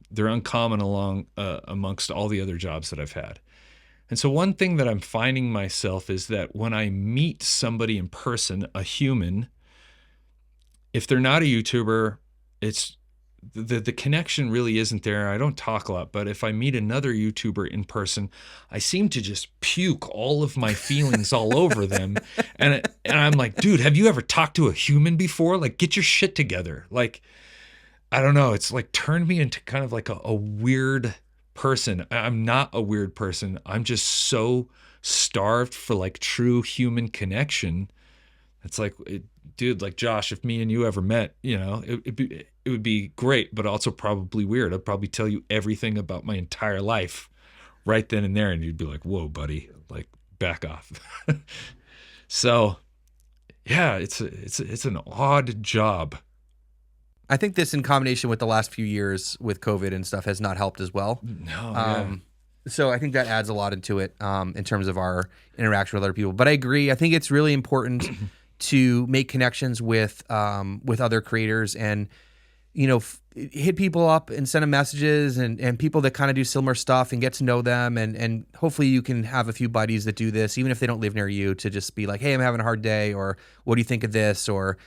They're uncommon amongst all the other jobs that I've had. And so one thing that I'm finding myself is that when I meet somebody in person, a human, if they're not a YouTuber, it's the connection really isn't there. I don't talk a lot, but if I meet another YouTuber in person, I seem to just puke all of my feelings all over them. And I'm like, dude, have you ever talked to a human before? Like, get your shit together. Like, I don't know. It's like turned me into kind of like a weird person. I'm not a weird person. I'm just so starved for like true human connection. It's like, dude, like Josh, if me and you ever met, it would be great, but also probably weird. I'd probably tell you everything about my entire life right then and there, and you'd be like, whoa, buddy, like back off. So yeah, it's an odd job. I think this, in combination with the last few years with COVID and stuff, has not helped as well. No, yeah. So I think that adds a lot into it in terms of our interaction with other people. But I agree. I think it's really important to make connections with other creators, and hit people up and send them messages, and people that kind of do similar stuff, and get to know them, and hopefully you can have a few buddies that do this, even if they don't live near you, to just be like, hey, I'm having a hard day, or what do you think of this, or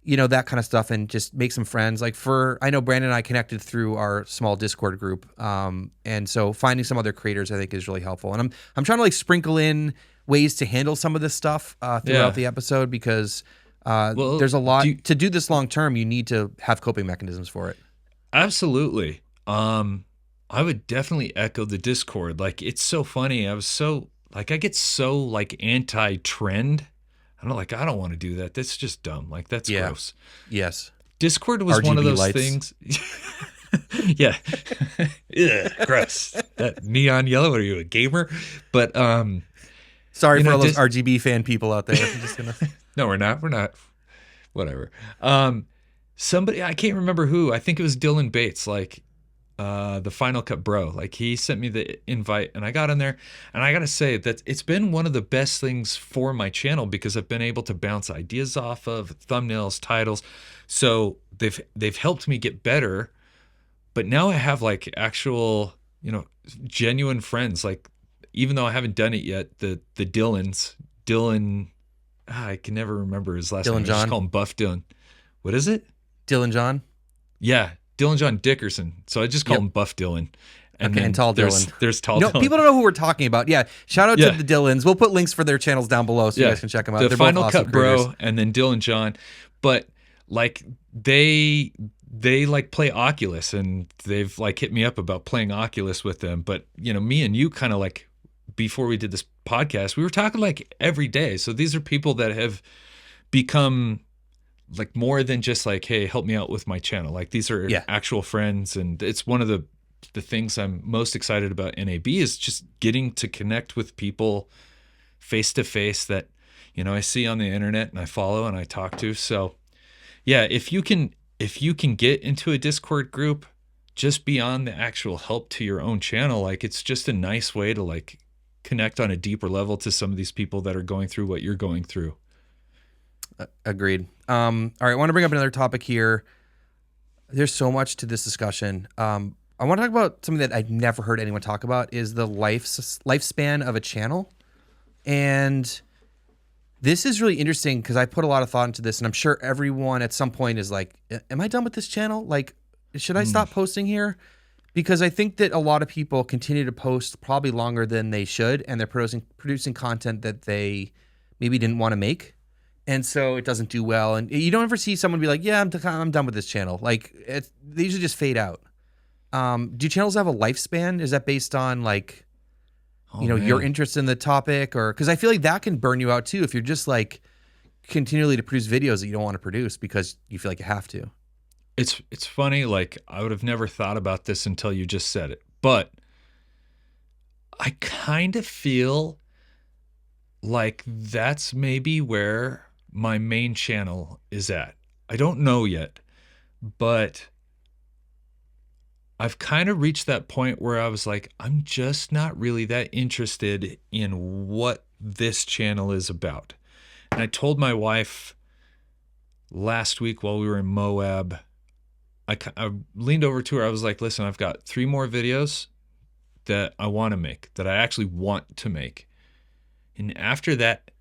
that kind of stuff, and just make some friends. Like I know Brandon and I connected through our small Discord group. And so finding some other creators, I think, is really helpful. And I'm trying to like sprinkle in ways to handle some of this stuff throughout the episode, because there's a lot to do this long term. You need to have coping mechanisms for it. Absolutely. I would definitely echo the Discord. Like, it's so funny. I get so like anti-trend. I don't want to do that. That's just dumb. Like, that's gross. Yes. Discord was RGB one of those lights. things. Yeah. Ugh, gross. That neon yellow. What are you, a gamer? But sorry for all those RGB fan people out there. I'm just gonna... No, we're not. Whatever. Somebody, I can't remember who. I think it was Dylan Bates. Like, the Final Cut bro, like, he sent me the invite, and I got in there, and I gotta say that it's been one of the best things for my channel, because I've been able to bounce ideas off of thumbnails, titles. So they've helped me get better. But now I have like actual, genuine friends. Like, even though I haven't done it yet, the Dylan, I can never remember his last name. I just call him Buff Dylan. What is it? Dylan John? Yeah, Dylan John Dickerson. So I just call him Buff Dylan. And Tall Dylan. There's Tall Dylan. People don't know who we're talking about. Yeah, shout out to the Dylans. We'll put links for their channels down below so you guys can check them out. The They're Final both awesome Cut bro creators. and then Dylan John. But like, they like play Oculus, and they've like hit me up about playing Oculus with them. But me and you kind of like, before we did this podcast, we were talking like every day. So these are people that have become like more than just like, hey, help me out with my channel. Like, these are actual friends, and it's one of the things I'm most excited about NAB, is just getting to connect with people face to face that I see on the internet and I follow and I talk to. So yeah, if you can get into a Discord group, just beyond the actual help to your own channel, like, it's just a nice way to like connect on a deeper level to some of these people that are going through what you're going through. Agreed. All right, I want to bring up another topic here. There's so much to this discussion. I want to talk about something that I've never heard anyone talk about, is the lifespan of a channel. And this is really interesting, because I put a lot of thought into this, and I'm sure everyone at some point is like, am I done with this channel? Like, should I stop posting here? Because I think that a lot of people continue to post probably longer than they should, and they're producing content that they maybe didn't want to make. And so it doesn't do well. And you don't ever see someone be like, yeah, I'm done with this channel. Like, they usually just fade out. Do channels have a lifespan? Is that based on like, your interest in the topic? Or, because I feel like that can burn you out too, if you're just like continually to produce videos that you don't want to produce because you feel like you have to. It's funny. Like, I would have never thought about this until you just said it, but I kind of feel like that's maybe where my main channel is at. I don't know yet, but I've kind of reached that point where I was like, I'm just not really that interested in what this channel is about. And I told my wife last week while we were in Moab, I leaned over to her. I was like, listen, I've got 3 more videos that I want to make, that I actually want to make. And after that,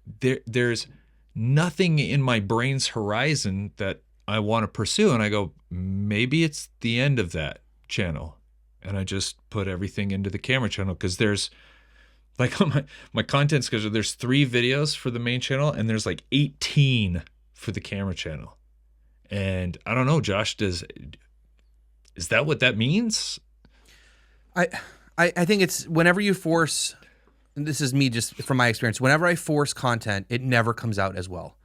there's nothing in my brain's horizon that I want to pursue. And I go, maybe it's the end of that channel. And I just put everything into the camera channel, because there's like, on my content schedule, there's 3 videos for the main channel, and there's like 18 for the camera channel. And I don't know, Josh, is that what that means? I I think it's whenever you force, and this is me just from my experience, whenever I force content, it never comes out as well.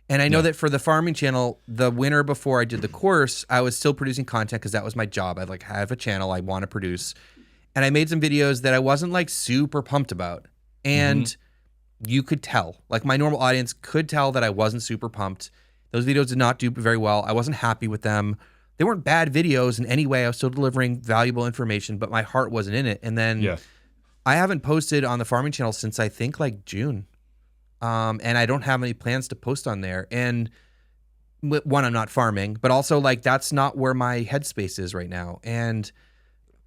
And I know Yeah. that for the farming channel, the winter before I did the course, I was still producing content because that was my job. I like have a channel I want to produce. And I made some videos that I wasn't like super pumped about. Mm-hmm. And you could tell, like my normal audience could tell that I wasn't super pumped. Those videos did not do very well. I wasn't happy with them. They weren't bad videos in any way. I was still delivering valuable information, but my heart wasn't in it. And then Yeah. I haven't posted on the farming channel since I think like June. And I don't have any plans to post on there. And one, I'm not farming, but also like that's not where my headspace is right now. And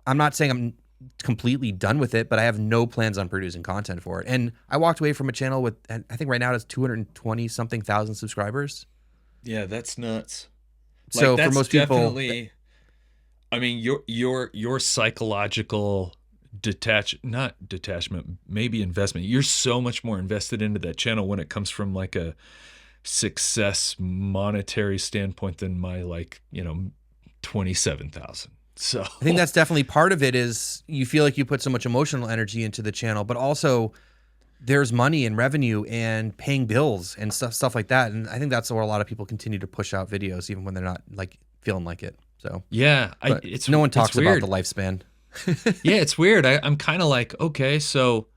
I'm not saying I'm completely done with it, but I have no plans on producing content for it. And I walked away from a channel with, I think right now it has 220 something thousand subscribers. Yeah, that's nuts. So Like for that's most people, definitely. I mean, your psychological not detachment, maybe investment. You're so much more invested into that channel when it comes from like a success monetary standpoint than my 27,000. So I think that's definitely part of it is you feel like you put so much emotional energy into the channel, but also there's money and revenue and paying bills and stuff like that. And I think that's where a lot of people continue to push out videos even when they're not like feeling like it. So yeah, but it's no one it's talks about weird. the lifespan. Yeah, it's weird. I'm kind of like, okay, so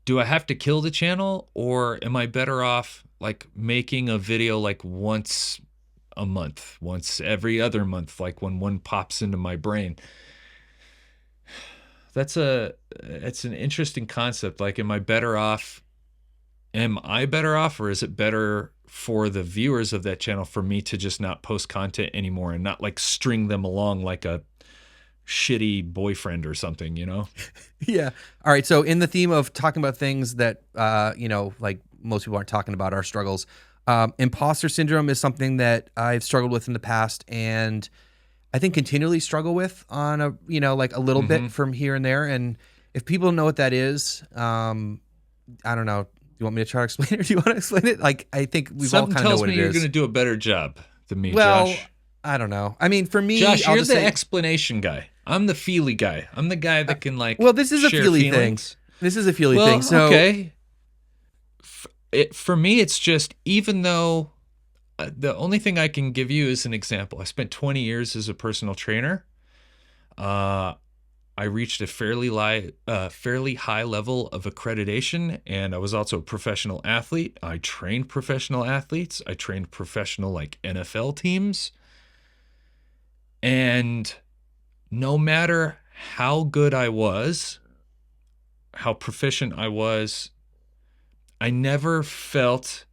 do I have to kill the channel or am I better off like making a video like once a month, once every other month, like when one pops into my brain? It's an interesting concept. Like, am I better off? Am I better off, or is it better for the viewers of that channel for me to just not post content anymore and not like string them along like a shitty boyfriend or something, you know? Yeah. All right. So in the theme of talking about things that, like most people aren't talking about, our struggles, imposter syndrome is something that I've struggled with in the past and I think continually struggle with on a, like a little Mm-hmm. bit from here and there. And if people know what that is, I don't know. Do you want me to try to explain it or do you want to explain it? Like, I think we've all Something kind of know tells what me it you're is. going to do a better job than me, Well, Josh. I don't know. I mean, for me, Josh, I'll you're just the say, explanation guy. I'm the feely guy. I'm the guy that can like well, this is a share feely feelings. thing. This is a feely Well, thing. So, okay. For me, it's just, even though the only thing I can give you is an example. I spent 20 years as a personal trainer. I reached a fairly high level of accreditation, and I was also a professional athlete. I trained professional athletes. I trained professional like NFL teams. And no matter how good I was, how proficient I was, I never felt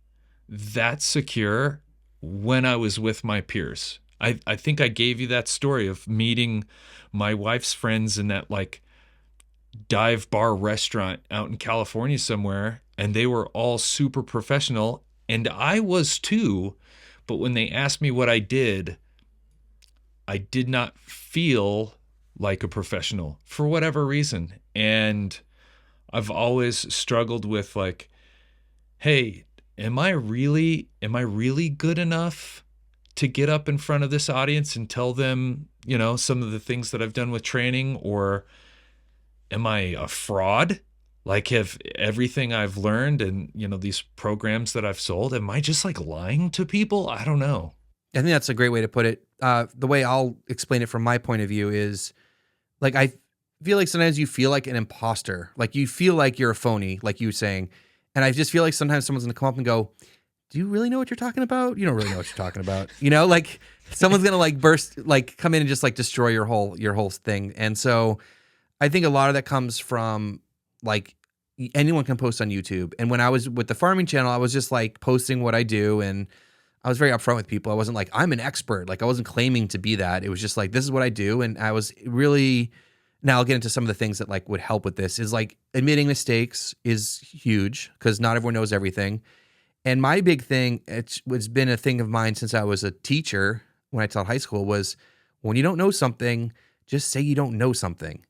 that secure when I was with my peers. I think I gave you that story of meeting my wife's friends in that like dive bar restaurant out in California somewhere, and they were all super professional, and I was too, but when they asked me what I did not feel like a professional for whatever reason. And I've always struggled with like, hey, am I really good enough to get up in front of this audience and tell them, some of the things that I've done with training, or am I a fraud? Like, have everything I've learned and, these programs that I've sold, am I just like lying to people? I don't know. I think that's a great way to put it. The way I'll explain it from my point of view is like, I feel like sometimes you feel like an imposter, like you feel like you're a phony, like you were saying. And I just feel like sometimes someone's going to come up and go, do you really know what you're talking about? You don't really know what you're talking about. Like someone's going to like burst, like come in and just like destroy your whole thing. And so I think a lot of that comes from like anyone can post on YouTube. And when I was with the farming channel, I was just like posting what I do. And I was very upfront with people. I wasn't like, I'm an expert. Like I wasn't claiming to be that. It was just like, this is what I do. And I was really, now I'll get into some of the things that like would help with this is like admitting mistakes is huge because not everyone knows everything. And my big thing, it's been a thing of mine since I was a teacher when I taught high school was when you don't know something, just say you don't know something.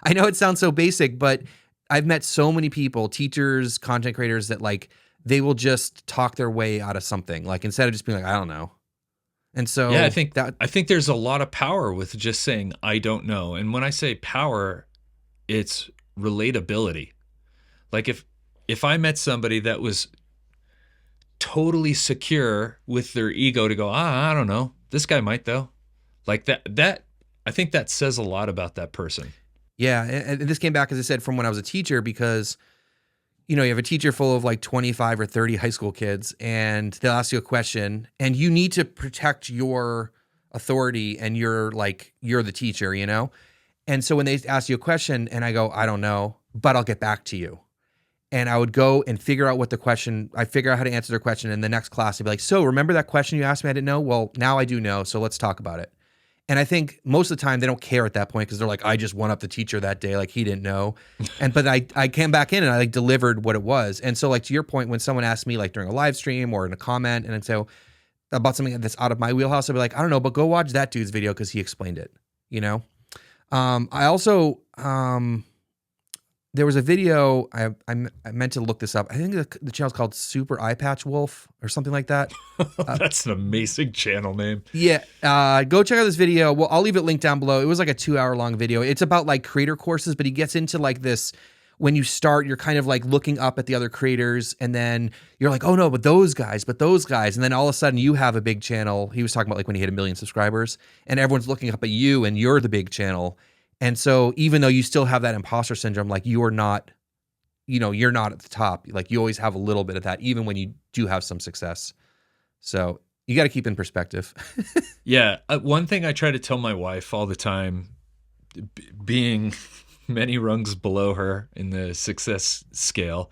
I know it sounds so basic, but I've met so many people, teachers, content creators that like, they will just talk their way out of something. Like instead of just being like, I don't know. And Yeah, so that, I think there's a lot of power with just saying I don't know. And when I say power, it's relatability. Like if I met somebody that was totally secure with their ego to go, I don't know. This guy might though. Like that I think that says a lot about that person. yeah. And this came back, as I said, from when I was a teacher, because, you know, you have a teacher full of like 25 or 30 high school kids, and they'll ask you a question, and you need to protect your authority, and you're the teacher, you know? And so when they ask you a question and I go, I don't know, but I'll get back to you. And I would go and figure out I figure out how to answer their question. In the next class, I'd be like, so remember that question you asked me? I didn't know. Well, now I do know. So let's talk about it. And I think most of the time they don't care at that point, because they're like, I just one up the teacher that day. Like, he didn't know. But I came back in and I like delivered what it was. And so, like, to your point, when someone asked me like during a live stream or in a comment, and so about something that's out of my wheelhouse, I'd be like, I don't know, but go watch that dude's video because he explained it, you know? I also, there was a video, I meant to look this up. I think the channel's called Super Eye Patch Wolf or something like that. That's an amazing channel name. Yeah. Go check out this video. Well, I'll leave it linked down below. It was like a 2-hour long video. It's about like creator courses, but he gets into like this, when you start, you're kind of like looking up at the other creators, and then you're like, oh no, but those guys. And then all of a sudden you have a big channel. He was talking about like when he hit 1 million subscribers, and everyone's looking up at you and you're the big channel. And so even though you still have that imposter syndrome, like you're not at the top. Like you always have a little bit of that, even when you do have some success. So you got to keep in perspective. Yeah. One thing I try to tell my wife all the time, being many rungs below her in the success scale,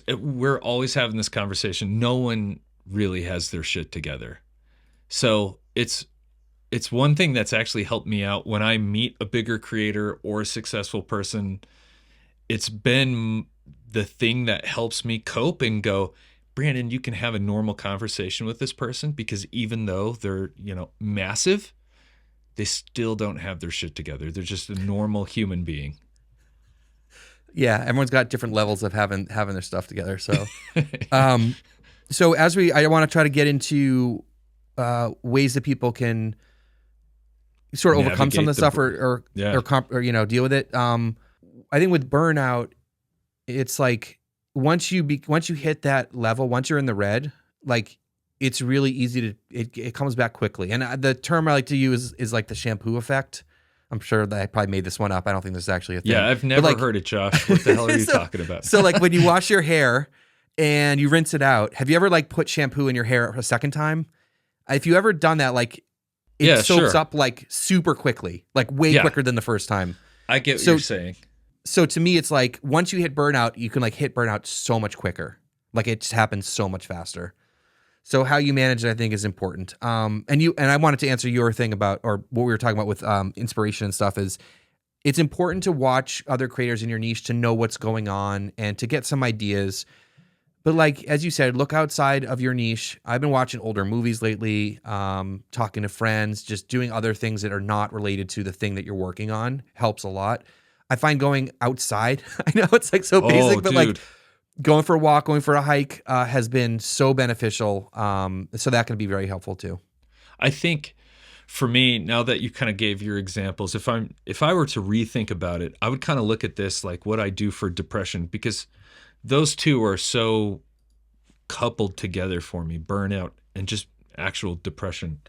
we're always having this conversation. No one really has their shit together. So it's one thing that's actually helped me out when I meet a bigger creator or a successful person. It's been the thing that helps me cope and go, Brandon, you can have a normal conversation with this person, because even though they're, massive, they still don't have their shit together. They're just a normal human being. Yeah, everyone's got different levels of having their stuff together. So, so I want to try to get into ways that people can sort of overcome some of the stuff or deal with it. I think with burnout, it's like once you hit that level, once you're in the red, like it's really easy to it comes back quickly. And the term I like to use is like the shampoo effect. I'm sure that I probably made this one up. I don't think this is actually a thing. Yeah, I've never heard it, Josh. What the hell are you talking about? So like when you wash your hair and you rinse it out, have you ever like put shampoo in your hair a second time? If you ever done that, like it soaks up like super quickly, like way quicker than the first time. I get what you're saying. So to me, it's like once you hit burnout, you can like hit burnout so much quicker. Like it just happens so much faster. So how you manage it, I think, is important. And I wanted to answer your thing about, or what we were talking about with inspiration and stuff, is it's important to watch other creators in your niche to know what's going on and to get some ideas. But like, as you said, look outside of your niche. I've been watching older movies lately, talking to friends, just doing other things that are not related to the thing that you're working on helps a lot. I find going outside, I know it's like so basic, but like going for a walk, going for a hike has been so beneficial. So that can be very helpful too. I think for me, now that you kind of gave your examples, if I were to rethink about it, I would kind of look at this like what I do for depression, because those two are so coupled together for me, burnout and just actual depression.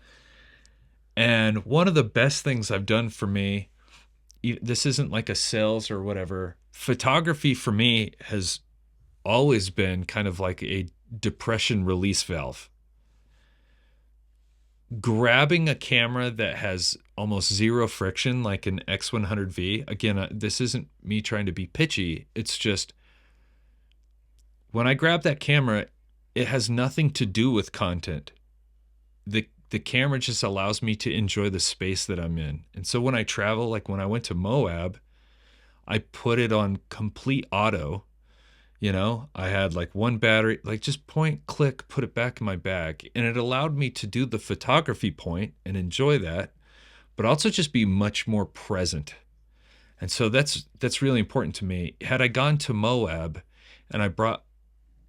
And one of the best things I've done for me, this isn't like a sales or whatever, photography for me has always been kind of like a depression release valve. Grabbing a camera that has almost zero friction, like an X100V. Again, this isn't me trying to be pitchy. It's just when I grab that camera, it has nothing to do with content. The camera just allows me to enjoy the space that I'm in. And so when I travel, like when I went to Moab, I put it on complete auto. I had like one battery, like just point, click, put it back in my bag. And it allowed me to do the photography point and enjoy that, but also just be much more present. And so that's really important to me. Had I gone to Moab and I brought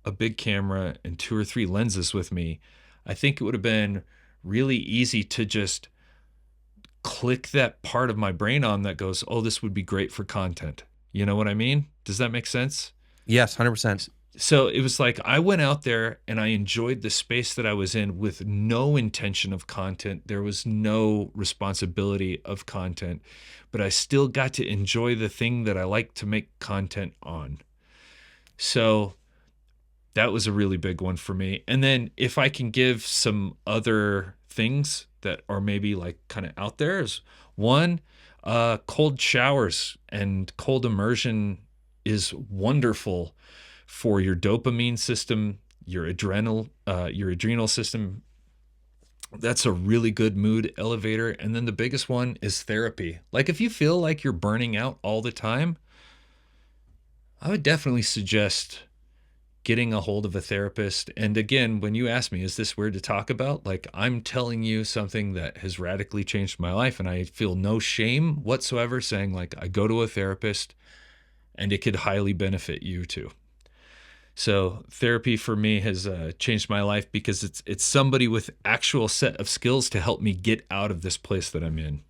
a big camera and 2 or 3 lenses with me, I think it would have been really easy to just click that part of my brain on that goes, oh, this would be great for content. You know what I mean? Does that make sense? Yes, 100%. So it was like I went out there and I enjoyed the space that I was in with no intention of content. There was no responsibility of content, but I still got to enjoy the thing that I like to make content on. So that was a really big one for me. And then if I can give some other things that are maybe like kind of out there, is one, cold showers and cold immersion is wonderful for your dopamine system, your adrenal system. That's a really good mood elevator. And then the biggest one is therapy. Like if you feel like you're burning out all the time, I would definitely suggest getting a hold of a therapist. And again, when you ask me, is this weird to talk about? Like I'm telling you something that has radically changed my life, and I feel no shame whatsoever saying like I go to a therapist and it could highly benefit you too. So therapy for me has changed my life because it's somebody with actual set of skills to help me get out of this place that I'm in.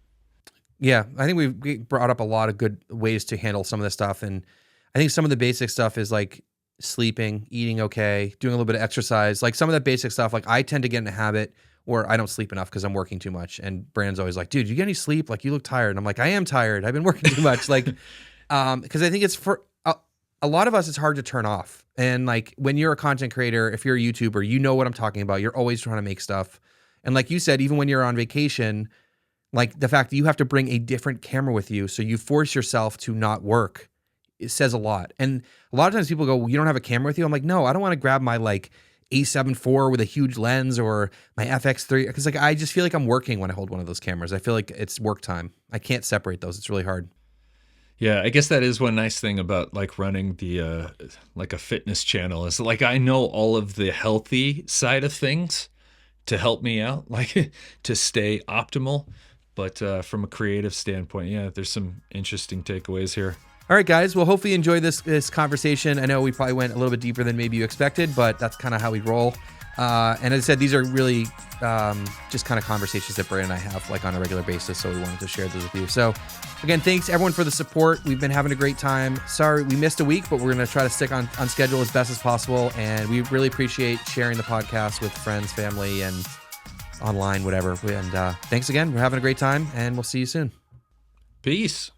Yeah, I think we brought up a lot of good ways to handle some of this stuff. And I think some of the basic stuff is like sleeping, eating okay, doing a little bit of exercise. Like some of that basic stuff, like I tend to get in a habit where I don't sleep enough because I'm working too much. And Brandon's always like, dude, you get any sleep? Like you look tired. And I'm like, I am tired. I've been working too much. Like, because I think it's for a lot of us, it's hard to turn off. And like when you're a content creator, if you're a YouTuber, you know what I'm talking about. You're always trying to make stuff. And like you said, even when you're on vacation, like the fact that you have to bring a different camera with you, so you force yourself to not work, it says a lot. And a lot of times people go, well, you don't have a camera with you? I'm like, no, I don't want to grab my like A7 IV with a huge lens or my FX3. Because like I just feel like I'm working when I hold one of those cameras. I feel like it's work time. I can't separate those. It's really hard. Yeah, I guess that is one nice thing about like running the like a fitness channel is like I know all of the healthy side of things to help me out, like to stay optimal. But from a creative standpoint, yeah, there's some interesting takeaways here. All right, guys. Well, hopefully you enjoyed this conversation. I know we probably went a little bit deeper than maybe you expected, but that's kind of how we roll. And as I said, these are really just kind of conversations that Brandon and I have like on a regular basis. So we wanted to share those with you. So again, thanks everyone for the support. We've been having a great time. Sorry we missed a week, but we're going to try to stick on schedule as best as possible. And we really appreciate sharing the podcast with friends, family, and online, whatever. And thanks again. We're having a great time, and we'll see you soon. Peace.